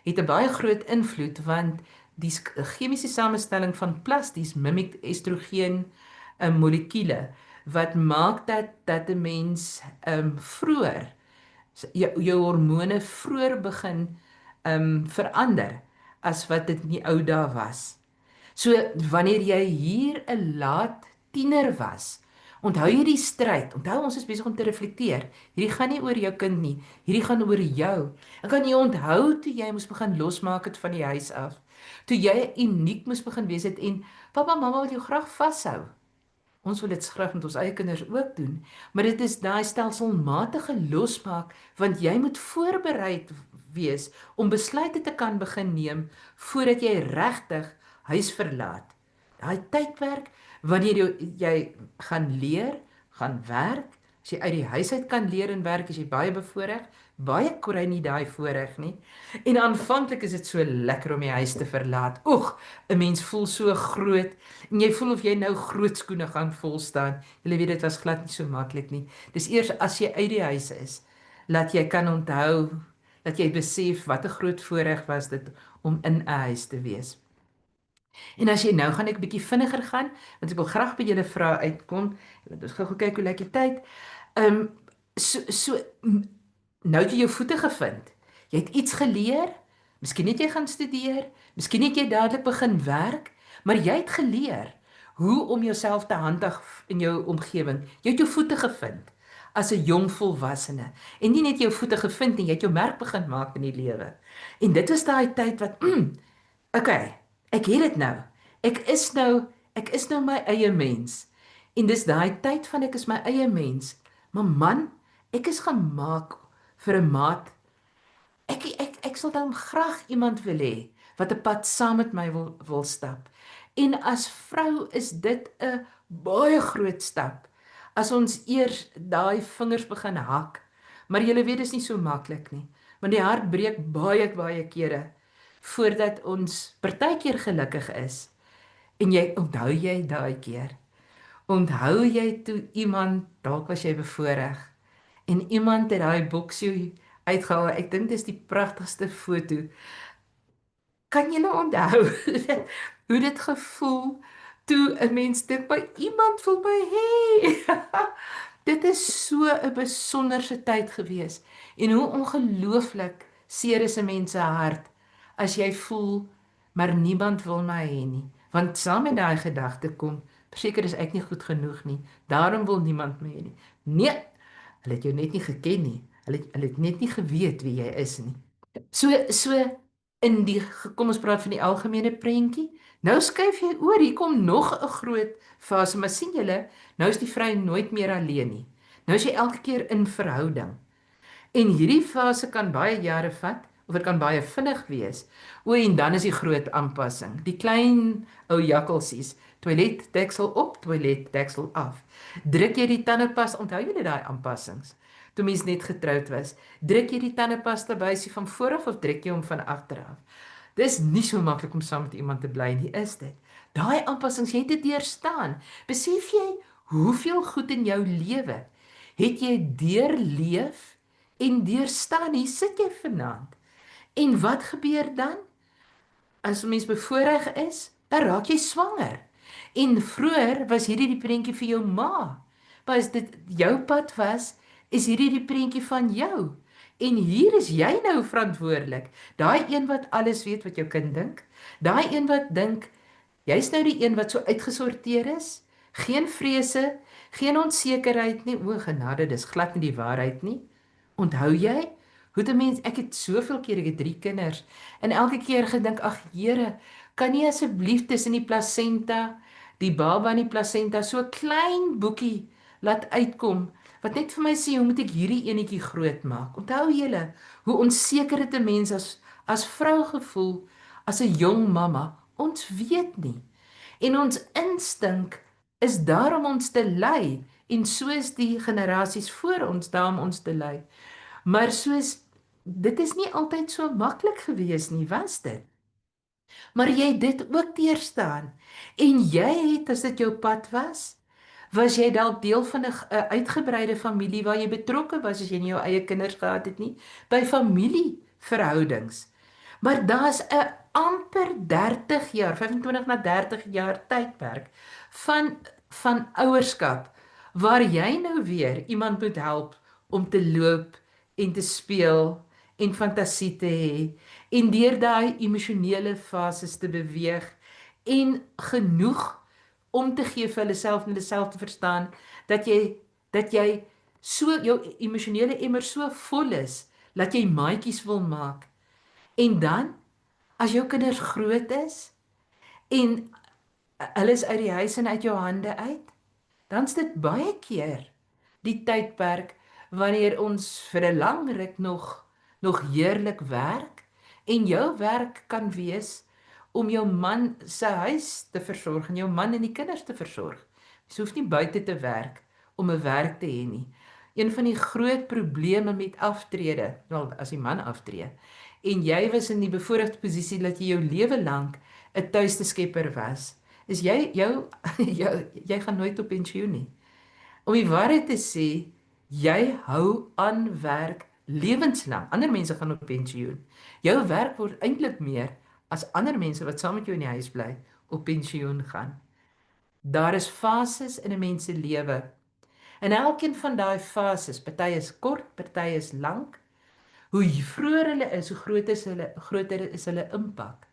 het 'n baie groot invloed want die chemiese samestelling van plasties mimiek estrogen molekule wat maak dat 'n mens vroeër jou hormone vroeër begin verander as wat dit in die ou dae was. So wanneer jy hier 'n laat tiener was, onthou jy die stryd? Onthou ons is besig om te reflekteer. Hierdie gaan nie oor jou kind nie, hierdie gaan oor jou. En kan jy onthou toe jy moes begin losmaak het van die huis af? Toe jy uniek moes begin wees het en pappa, mamma wil jou graag vashou. Ons wil dit graag met ons eie kinders ook doen, maar dit is daai stelselmatige losmaak want jy moet voorbereid wees om besluite te kan begin neem voordat jy regtig huis verlaat. Daai tydperk wanneer jy gaan leer, gaan werk, as jy uit die huis uit kan leer en werk, is jy baie bevoordeel. Baie kry nie daai voorreg nie. En aanvanklik is dit so lekker om die huis te verlaat. Oeg, 'n mens voel so groot en jy voel of jy nou groot skoene gaan vol staan. Jy weet dit was glad nie so maklik nie. Dis eers as jy uit die huis is, dat jy kan onthou, dat jy besef wat 'n groot voorreg was dit om in 'n huis te wees. En as jy nou gaan ek 'n bietjie vinniger gaan, want ek wil graag by julle vrae uitkom. Ons gaan gou kyk hoe lyk die tyd. Nou het jy jou voete gevind. Jy het iets geleer. Miskien het jy gaan studeer, miskien het jy dadelik begin werk, maar jy het geleer hoe om jouself te handhaaf in jou omgewing. Jy het jou voete gevind as 'n jong volwassene. En nie net jou voete gevind nie, jy het jou merk begin maak in die lewe. En dit was daai tyd wat okay, ek het dit nou. Ek is nou my eie mens. En dis daai tyd van ek is my eie mens. Maar man, ek is gemaak vir 'n maat. Ek sal dan graag iemand wil hê wat 'n pad saam met my wil stap. En as vrou is dit 'n baie groot stap. As ons eers daai vingers begin hak. Maar jy weet dis nie so maklik nie. Want die hart breek baie kere voordat ons partykeer gelukkig is. En onthou jy daai keer? Onthou jy toe iemand, dalk was jy bevoorreg, en iemand het daai boksie uitgehaal. Ek dink dis die pragtigste foto. Kan julle onthou hoe dit gevoel toe 'n mens dink by iemand wil my hê? Dit is so 'n besonderse tyd gewees. En hoe ongelooflik seer is 'n mens se hart as jy voel maar niemand wil my hê nie. Want saam met daai gedagte kom, seker is ek nie goed genoeg nie. Daarom wil niemand my hê nie. Nee, hulle het jou net nie geken nie. Hulle het net nie geweet wie jy is nie. So in die, kom ons praat van die algemene prentjie. Nou skuif jy oor, hier kom nog 'n groot fase, maar sien julle, nou is die vrou nooit meer alleen nie. Nou is jy elke keer in verhouding. En hierdie fase kan baie jare vat, of dit kan baie vinnig wees. En dan is die groot aanpassing. Die klein ou jakkalsies, toiletdeksel op, toiletdeksel af. Druk jy die tandepasta, onthou julle daai aanpassings? Toe mens net getroud was, druk jy die tandepasta buisie van vooraf of druk jy hom van agteraf? Dis nie so maklik om saam met iemand te bly nie, is dit? Daai aanpassings, jy het dit deurstaan. Besef jy hoeveel goed in jou lewe het jy deurleef en deurstaan? Hier sit jy vanaand. En wat gebeur dan? As 'n mens bevoorreg is, dan raak jy swanger. En vroeër was hierdie die prentjie vir jou ma. Maar as dit jou pad was, is hierdie die prentjie van jou. En hier is jy nou verantwoordelik. Daai een wat alles weet wat jou kind dink. Daai een wat dink, jy's nou die een wat so uitgesorteer is. Geen vrese, geen onsekerheid nie. O genade, dis glad nie die waarheid nie. Onthou jy? Hoe 'n mens, ek het soveel keer, ek het 3 kinders. En elke keer gedink, ag Here, kan nie asseblief tussen die plasenta, die baba in die plasenta, so 'n klein boekie laat uitkom, wat net vir my sê, hoe moet ek hierdie enetjie groot maak? Onthou julle, hoe onseker het 'n mens as vrou gevoel, as 'n jong mamma? Ons weet nie. En ons instink is daar om ons te lei en soos die generasies voor ons daar om ons te lei. Maar dit is nie altyd so maklik gewees nie, was dit? Maar jy het dit ook deurstaan. En jy het, as dit jou pad was jy dalk deel van 'n uitgebreide familie waar jy betrokke was as jy nie jou eie kinders gehad het nie, by familieverhoudings. Maar daar's 'n amper 30 jaar, 25 na 30 jaar tydperk van ouerskap waar jy nou weer iemand moet help om te loop en te speel en fantasie te hê en deur daai emosionele fases te beweeg en genoeg om te gee vir hulle self en hulle self te verstaan dat jy so jou emosionele emmer so vol is dat jy maatjies wil maak. En dan as jou kinders groot is en hulle is uit die huis en uit jou hande uit, dan is dit baie keer die tydperk wanneer ons vir 'n lang ruk nog heerlik werk en jou werk kan wees om jou man se huis te versorg en jou man en die kinders te versorg. Jy hoef nie buite te werk om 'n werk te hê nie. Een van die groot probleme met aftrede, wel as die man aftree en jy was in die bevoordeelde posisie dat jy jou lewe lank 'n tuiste skepper was, is jy gaan nooit op pensioen nie. Om die waarheid te sê, jy hou aan werk lewenslang. Ander mense gaan op pensioen. Jou werk word eintlik meer as ander mense wat saam met jou in die huis bly op pensioen gaan. Daar is fases in 'n mens se lewe. En elkeen van daai fases, party is kort, party is lank. Hoe vroeër hulle is, hoe groter is hulle impak.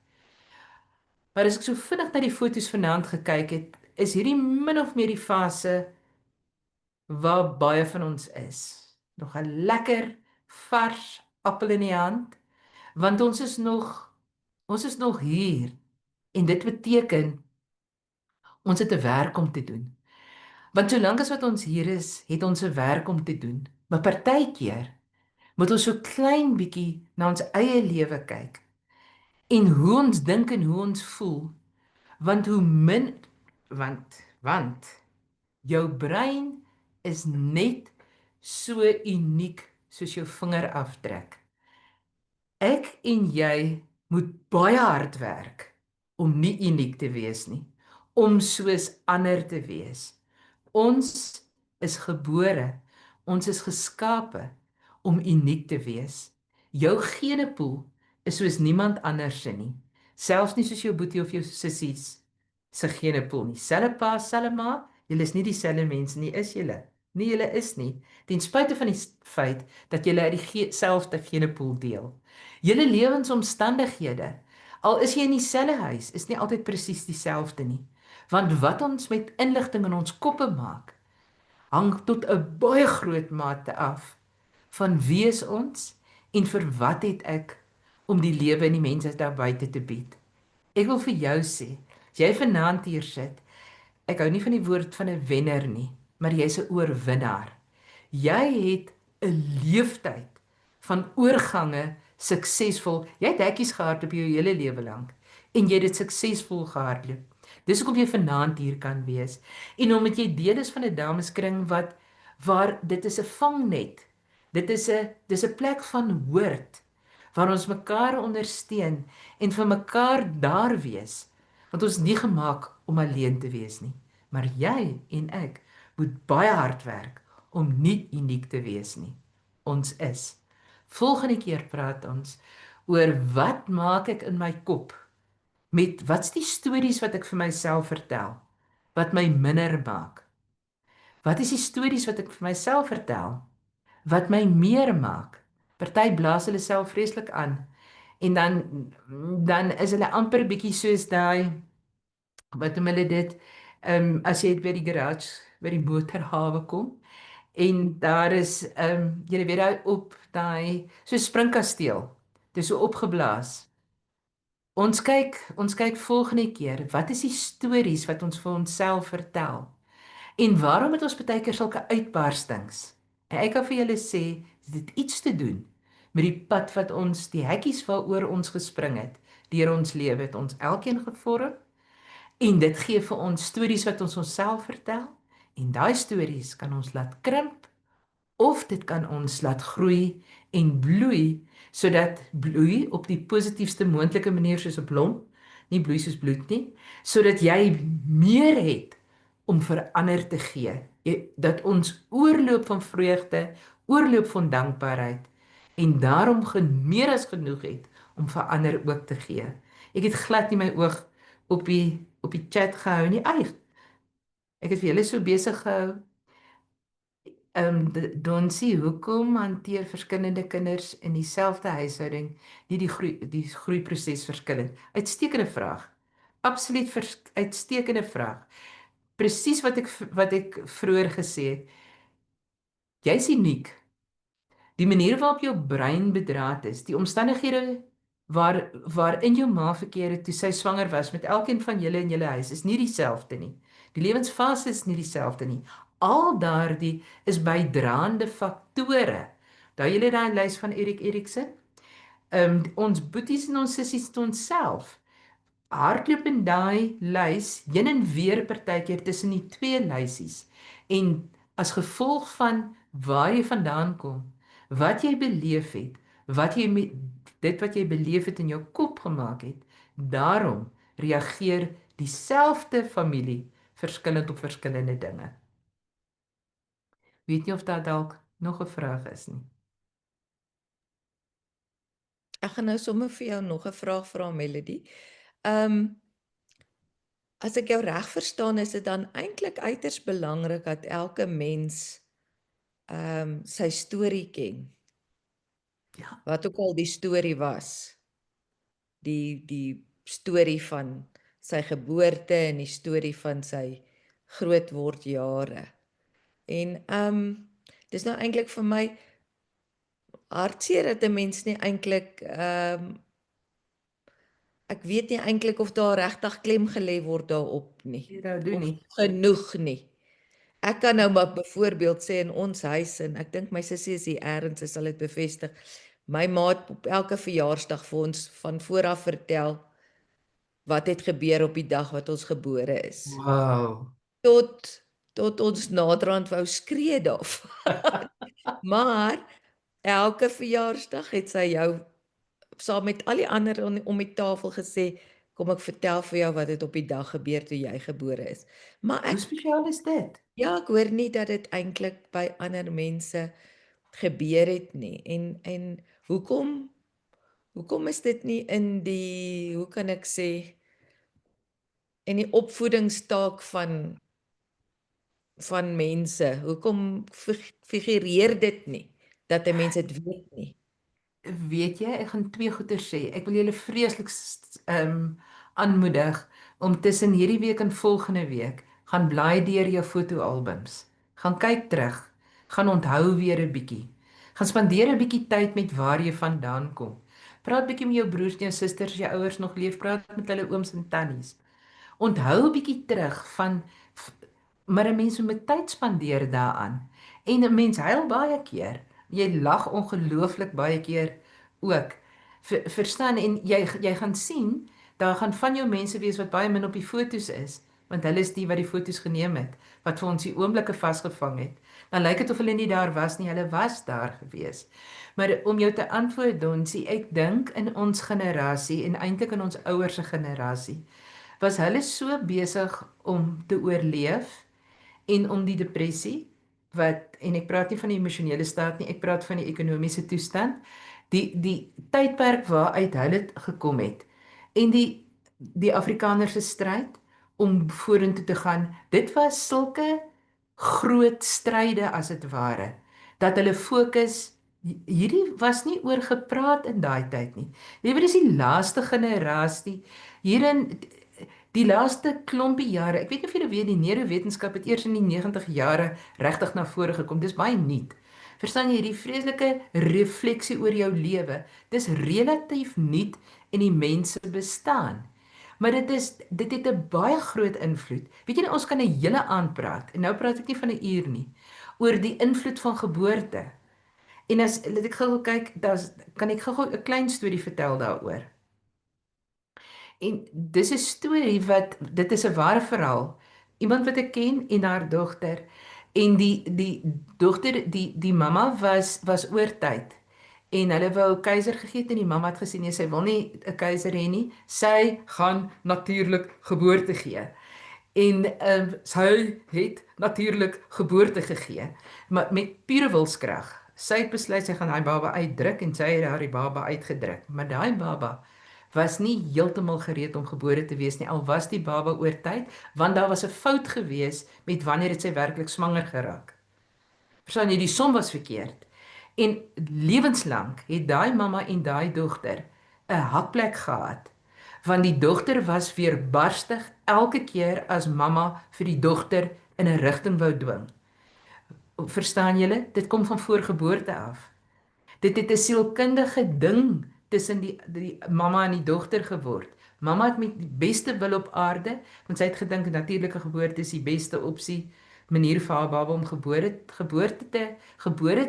Maar as ek so vinnig na die foto's vanaand gekyk het, is hierdie min of meer die fase waar baie van ons is. Nog 'n lekker vars appel in die hand, want ons is nog hier. En dit beteken ons het 'n werk om te doen. Want solank as wat ons hier is, het ons 'n werk om te doen. Maar partykeer moet ons so klein bietjie na ons eie lewe kyk en hoe ons dink en hoe ons voel, want want jou brein is net so uniek soos jou vingerafdruk. Ek en jy moet baie hard werk om nie uniek te wees nie, om soos ander te wees. Ons is gebore, ons is geskape om uniek te wees. Jou genepool is soos niemand anders se nie, selfs nie soos jou boetie of jou sissies se genepool nie. Selfe pa, selfe ma, julle is nie dieselfde mense nie, is julle? Nee, julle is nie, ten spyte van die feit dat julle uit dieselfde genepool deel. Julle lewensomstandighede, al is jy in dieselfde huis, is nie altyd presies dieselfde nie. Want wat ons met inligting in ons koppe maak, hang tot 'n baie groot mate af van wie is ons en vir wat het ek om die lewe en die mense daar buite te bied. Ek wil vir jou sê, as jy vanaand hier sit, ek hou nie van die woord van 'n wenner nie, maar jy's 'n oorwinnaar. Jy het 'n leeftyd van oorgange suksesvol. Jy het hekkies gehardloop jou hele lewe lank en jy het dit suksesvol gehardloop. Dis hoekom jy vanaand hier kan wees en omdat jy deel is van 'n dameskring waar dit is 'n vangnet. Dis 'n plek van hoort waar ons mekaar ondersteun en vir mekaar daar wees. Want ons is nie gemaak om alleen te wees nie, maar jy en ek moet baie hard werk om nie uniek te wees nie. Ons is. Volgende keer praat ons oor wat maak ek in my kop met wat's die stories wat ek vir myself vertel wat my minder maak. Wat is die stories wat ek vir myself vertel wat my meer maak? Party blaas hulle self vreeslik aan en dan is hulle amper bietjie soos daai wat noem hulle dit as jy by die garage by die motorhawe kom en daar is jy weet daai op daai so springkasteel. Dit is so opgeblaas. Ons kyk volgende keer, wat is die stories wat ons vir onsself vertel? En waarom het ons baie keer sulke uitbarstings? En ek kan vir julle sê, dit iets te doen met die pad wat ons, die hekkies waaroor ons gespring het, deur ons lewe het ons elkeen gevorm En dit gee vir ons stories wat ons onsself vertel en daai stories kan ons laat krimp of dit kan ons laat groei en bloei sodat bloei op die positiefste moontlike manier soos 'n blom, nie bloei soos bloed nie, sodat jy meer het om vir ander te gee. Dat ons oorloop van vreugde, oorloop van dankbaarheid en daarom meer as genoeg het om vir ander ook te gee. Ek het glad nie my oog op die chat gehou nie. Ai, ek het vir julle so besig gehou. Donsie, hoekom hanteer verskillende kinders in dieselfde huishouding nie die groeiproses verskillend? Uitstekende vraag. Absoluut uitstekende vraag. Presies wat ek vroeër gesê het. Jy's uniek. Die manier waarop jou brein bedraad is, die omstandighede waarin jou ma verkeer het toe sy swanger was met elkeen van julle in julle huis is nie dieselfde nie. Die lewensfase is nie dieselfde nie. Al daardie is bydraende faktore. Daai julle daai lys van Erik Erikson. Ons boeties en ons sissies het onsself hardloop in daai lys heen en weer partykeer tussen die twee lysies. En as gevolg van waar jy vandaan kom, wat jy beleef het, dit wat jy beleef het in jou kop gemaak het, daarom reageer dieselfde familie verskillend op verskillende dinge. Weet nie of daar dalk nog 'n vraag is nie. Ek gaan nou sommer vir jou nog 'n vraag vra, Melody. Ehm As ek jou reg verstaan, is dit dan eintlik uiters belangrik dat elke mens sy storie ken. Ja, Wat ook al die storie was. Die storie van sy geboorte en die storie van sy grootword jare. En dis nou eintlik vir my hartseer dat 'n mens nie eintlik ek weet nie eintlik of daar regtig klem gelê word daarop nie. jy nou doen Of nie. genoeg nie. Ek kan nou maar byvoorbeeld sê in ons huis en ek dink my sussie is hier eers, sy sal dit bevestig. My ma het op elke verjaarsdag vir ons van vooraf vertel wat het gebeur op die dag wat ons gebore is. Wow. Tot ons naderhand wou skree daarvan. Maar elke verjaarsdag het sy jou saam met al die ander om die tafel gesê, kom ek vertel vir jou wat het op die dag gebeur toe jy gebore is. Maar Hoe spesiaal is dit? ja, ek hoor nie dat dit eintlik by ander mense gebeur het nie. En hoekom is dit nie in die, hoe kan ek sê, in die opvoedingstaak van mense? Hoekom figureer dit nie dat 'n mens dit weet nie? Weet jy, ek gaan twee goeie sê. Ek wil julle vreeslik aanmoedig om tussen hierdie week en volgende week gaan blaai deur jou fotoalbums. Gaan kyk terug. Gaan onthou weer 'n bietjie. Gaan spandeer 'n bietjie tyd met waar jy vandaan kom. Praat bietjie met jou broers en jou susters, jou ouers nog leef, praat met hulle ooms en tannies. Onthou 'n bietjie terug van maar 'n mens moet met tyd spandeer daaraan. En 'n mens huil baie keer. Jy lag ongelooflik baie keer ook. Verstaan en jy gaan sien, daar gaan van jou mense wees wat baie min op die fotos is, want hulle is die wat die fotos geneem het, wat vir ons die oomblikke vasgevang het. Dan lyk dit of hulle nie daar was nie, hulle was daar gewees. Maar om jou te antwoord, Donsie, ek dink in ons generasie en eintlik in ons ouers se generasie was hulle so besig om te oorleef en om die depressie en ek praat nie van die emosionele staat nie, ek praat van die ekonomiese toestand, die tydperk waaruit hulle gekom het en die Afrikaners se stryd om vorentoe te gaan. Dit was sulke groot stryde as dit ware dat hulle fokus hierdie was nie oor gepraat in daai tyd nie. Jy weet dis die laaste generasie hierin die laaste klompie jare, ek weet nie of julle weet die neurowetenskap het eers in die 90 jare regtig na vore gekom. Dis baie nuut. Verstaan jy, die vreeslike refleksie oor jou lewe, dis relatief nuut in die mens se bestaan. Maar dit het 'n baie groot invloed. Weet jy, ons kan 'n hele aand praat en nou praat ek nie van 'n uur nie oor die invloed van geboorte. En as laat ek gou kyk, kan ek gou 'n klein storie vertel daaroor. En dis 'n storie dit is 'n ware verhaal. Iemand wat ek ken en haar dogter en die dogter die mamma was oortyd en hulle wou 'n keiser gegee het en die mamma het gesê nee, sy wil nie 'n keiser hê nie. Sy gaan natuurlik geboorte gee. En sy het natuurlik geboorte gegee, maar met pure wilskrag. Sy het besluit sy gaan daai baba uitdruk en sy het daai baba uitgedruk. Maar daai baba was nie heeltemal gereed om gebore te wees nie, al was die baba oor tyd, want daar was 'n fout gewees met wanneer het sy werklik swanger geraak. Verstaan jy, die som was verkeerd. En lewenslank het daai mamma en daai dogter 'n hakplek gehad, want die dogter was weer barstig elke keer as mamma vir die dogter in 'n rigting wou dwing. Verstaan julle? Dit kom van voorgeboorte af. Dit het 'n sielkundige ding tussen die mamma en die dogter geword. Mamma het met die beste wil op aarde, want sy het gedink 'n natuurlike geboorte is die beste opsie, manier vir haar baba om gebore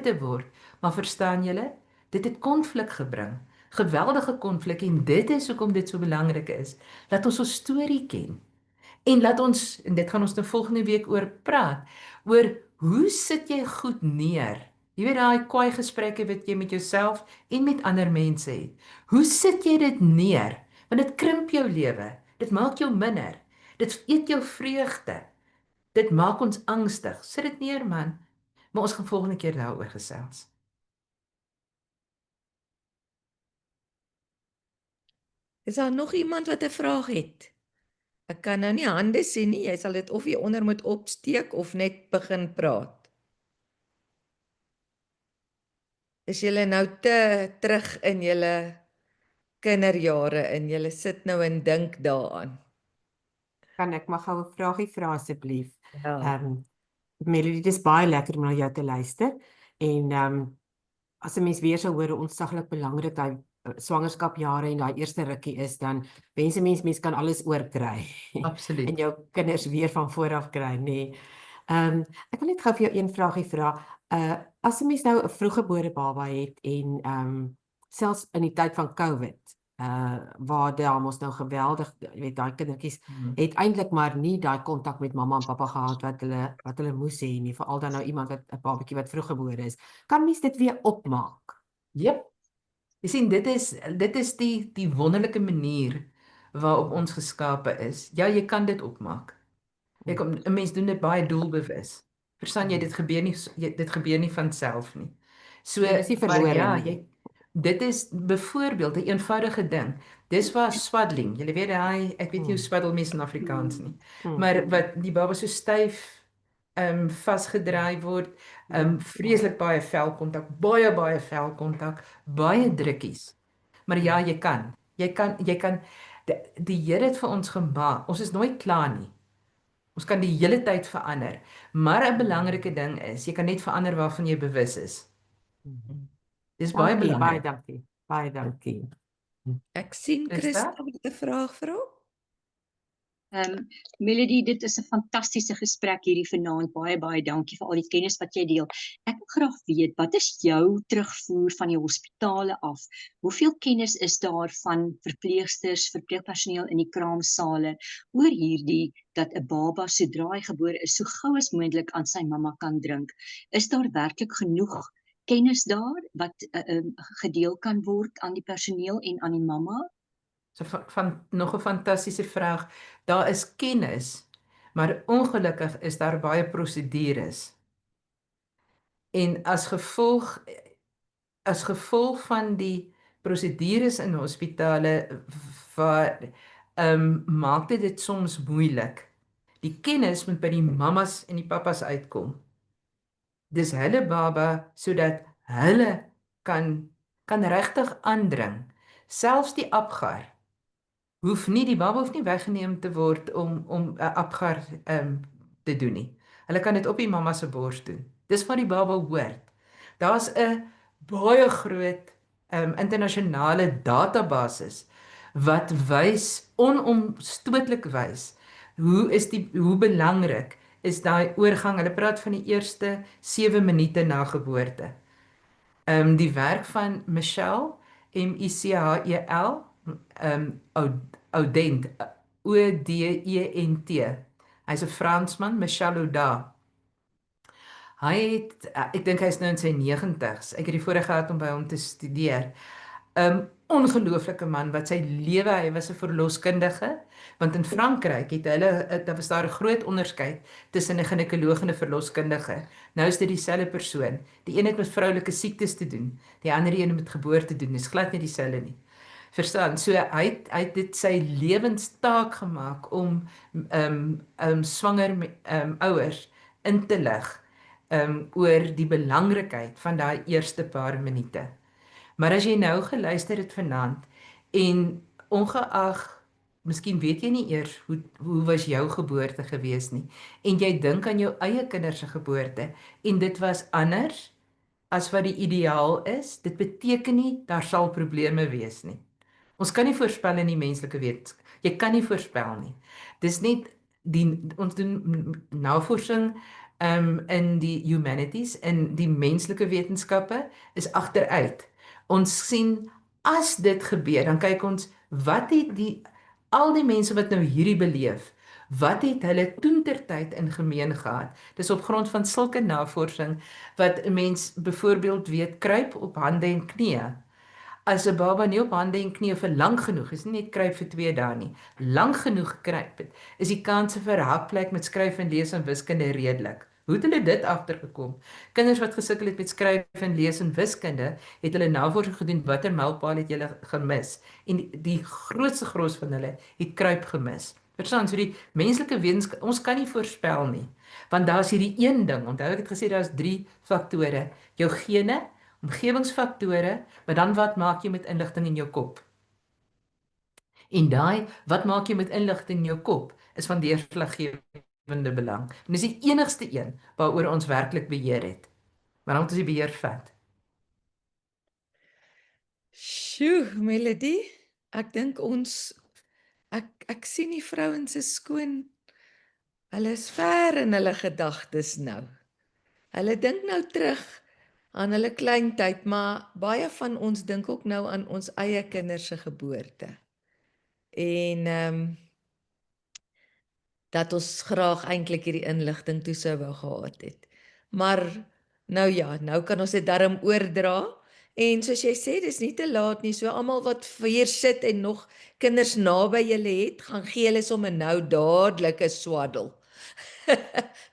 te word. Maar verstaan julle? Dit het konflik gebring. Geweldige konflik en dit is hoekom dit so belangrik is. Laat ons storie ken. En laat ons, en dit gaan ons nou volgende week oor praat, oor hoe sit jy goed neer? Jy weet daai kwaai gesprekke wat jy met jouself en met ander mense het. Hoe sit jy dit neer? Want dit krimp jou lewe. Dit maak jou minder. Dit eet jou vreugde. Dit maak ons angstig. Sit dit neer man. Maar ons gaan volgende keer daaroor gesels. Is daar nog iemand wat 'n vraag het? Ek kan nou nie hande sien nie. Jy sal dit of hieronder moet opsteek of net begin praat. Is julle nou te terug in julle kinderjare en julle sit nou en dink daaraan? Kan ek maar gou 'n vragie vra asseblief? Ja. Melody, dit is baie lekker om na jou te luister en as 'n mens weer sou hoor hoe ontsaglik belangrik daai swangerskapjare en daai eerste rukkie is, dan wens 'n mens kan alles oorkry Absoluut. en jou kinders weer van voor af kry, nê. Ek wil net gou vir jou een vragie vra. As 'n mens nou 'n vroeggebore baba het en selfs in die tyd van COVID, waar daar mos nou geweldig, jy weet, daai kindertjies het eintlik maar nie daai kontak met mamma en pappa gehad wat hulle moes hê nie, veral dan nou iemand wat 'n babatjie wat vroeggebore is. Kan mens dit weer opmaak? Jep. Jy sien dit is die wonderlike manier waarop ons geskape is. Ja, jy kan dit opmaak. 'n Mens doen dit baie doelbewus. Verstaan jy, dit gebeur nie van self nie. So Dit is nie maar verlore ja, nie. dit is byvoorbeeld 'n eenvoudige ding. Dis waar swaddling. Jy weet hy, ek weet nie hoe swaddel mense in Afrikaans nie. Maar wat die baba so styf vasgedraai word, vreeslik baie velkontak, baie velkontak, baie drukkies. Maar ja, jy kan. Die Here het vir ons gemaak. Ons is nooit klaar nie. Ons kan die hele tyd verander. Maar 'n belangrike ding is, jy kan net verander waarvan jy bewus is. Dis baie Dankie, belangrik. baie dankie. Ek sien Christa? Christa met 'n vraag vra. Melody, dit is 'n fantastiese gesprek hierdie vanaand. Baie dankie vir al die kennis wat jy deel. Ek wil graag weet, wat is jou terugvoer van die hospitale af? Hoeveel kennis is daar van verpleegsters, verpleegpersoneel in die kraamsale oor hierdie dat 'n baba sodra hy gebore is, so gou as moontlik aan sy mamma kan drink? Is daar werklik genoeg kennis daar wat gedeel kan word aan die personeel en aan die mamma? So nog 'n fantastiese vraag. Daar is kennis, maar ongelukkig is daar baie prosedures. En as gevolg van die prosedures in hospitale maak dit soms moeilik. Die kennis moet by die mammas en die pappas uitkom. Dis hulle baba sodat hulle kan regtig aandring. Selfs die apgar die baba hoef nie weggeneem te word om 'n apgar te doen nie. Hulle kan dit op die mamma se bors doen. Dis wat die baba hoort. Daar's 'n baie groot internasionale database wat onomstootlik wys hoe belangrik is daai oorgang. Hulle praat van die eerste 7 minute na geboorte. Die werk van Michelle, Michel, Oudent, Odent. Hy's 'n Fransman, Michel Oda. Hy het ek dink hy's nou in sy 90's. Ek het die voorreg gehad om by hom te studeer. Ongelooflike man wat sy lewe, hy was 'n verloskundige, want in Frankryk het hulle daar was daar 'n groot onderskeid tussen 'n ginekoloog en 'n verloskundige. Nou is dit dieselfde persoon. Die een het met vroulike siektes te doen, die ander een met geboorte te doen. Dis glad nie dieselfde nie. Verstaan? So hy het dit sy lewenstaak gemaak om swanger ouers in te lig oor die belangrikheid van daai eerste paar minute. Maar as jy nou geluister het vanaand en ongeag, miskien weet jy nie eers hoe was jou geboorte gewees nie en jy dink aan jou eie kinders se geboorte en dit was anders as wat die ideaal is, dit beteken nie daar sal probleme wees nie. Ons kan nie voorspel in die menslike wetenskap. Jy kan nie voorspel nie. Dis net ons doen navorsing in die humanities en die menslike wetenskappe is agteruit. Ons sien as dit gebeur, dan kyk ons wat het al die mense wat nou hierdie beleef, wat het hulle toentertyd in gemeen gehad? Dis op grond van sulke navorsing wat 'n mens byvoorbeeld weet kruip op hande en knieë. As 'n baba nie op hande en knieë vir lank genoeg is, nie net kruip vir 2 dae nie, lank genoeg gekruip het, is die kanse vir hakplek met skryf en lees en wiskunde redelik. Hoe het hulle dit agtergekom? Kinders wat gesukkel het met skryf en lees en wiskunde, het hulle navorsing gedoen watter mylpaal het julle gemis en die grootste gros van hulle het kruip gemis. Verstaan, so die menslike wetenskap, ons kan nie voorspel nie, want daar's hierdie een ding, onthou ek het gesê daar's 3 faktore, jou gene, omgewingsfaktore, maar dan wat maak jy met inligting in jou kop? En daai, wat maak jy met inligting in jou kop, is van deurslaggewende belang. En dis die enigste een waaroor ons werklik beheer het. Maar dan moet ons die beheer vat. Sjoe, Melody, ek dink ek sien die vrouens is skoon. Hulle is ver in hulle gedagtes nou. Hulle dink nou terug aan hulle kleintyd, maar baie van ons dink ook nou aan ons eie kinders se geboorte. En dat ons graag eintlik hierdie inligting toe sou wou gehad het. Maar nou ja, nou kan ons dit darm oordra. En soos jy sê, dis nie te laat nie. So almal wat hier sit en nog kinders naby julle het, gaan gee hulle sommer nou dadelik 'n swaddel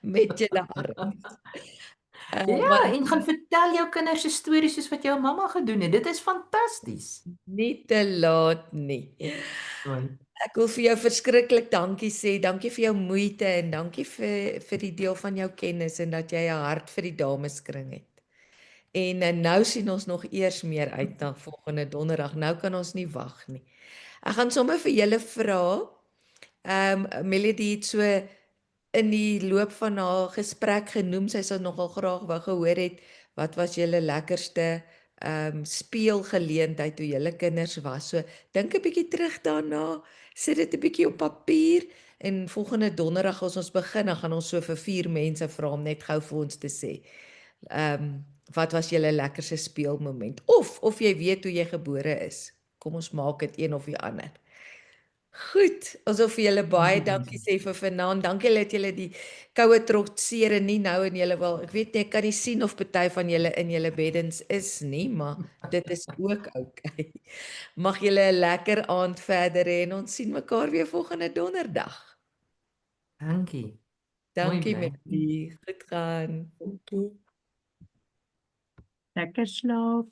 met julle arms. Ja, en gaan vertel jou kinders se stories soos wat jou mamma gedoen het. Dit is fantasties. Nie te laat nie. Ek wil vir jou verskriklik dankie sê. Dankie vir jou moeite en dankie vir die deel van jou kennis en dat jy 'n hart vir die dameskring het. En nou sien ons nog eers meer uit na volgende donderdag. Nou kan ons nie wag nie. Ek gaan sommer vir julle vra. Melody het so in die loop van haar gesprek genoem, sy sou nogal graag wou gehoor het wat was julle lekkerste speelgeleentheid toe julle kinders was. So dink 'n bietjie terug daarna, sit dit 'n bietjie op papier en volgende donderdag as ons begin, dan gaan ons so vir 4 mense vra om net gou vir ons te sê. Wat was julle lekkerste speelmoment? Of jy weet hoe jy gebore is. Kom ons maak dit een of die ander. Goed, ons wil vir julle baie dankie sê vir vanaand. Dankie dat julle die koue trotseer en nie nou in julle wel. Ek weet nie, ek kan nie sien of party van julle in julle beddens is nie, maar dit is ook oukei. Mag julle 'n lekker aand verder hê en ons sien mekaar weer volgende donderdag. Dankie. Dankie bly. met die goed gaan. Lekker slaap.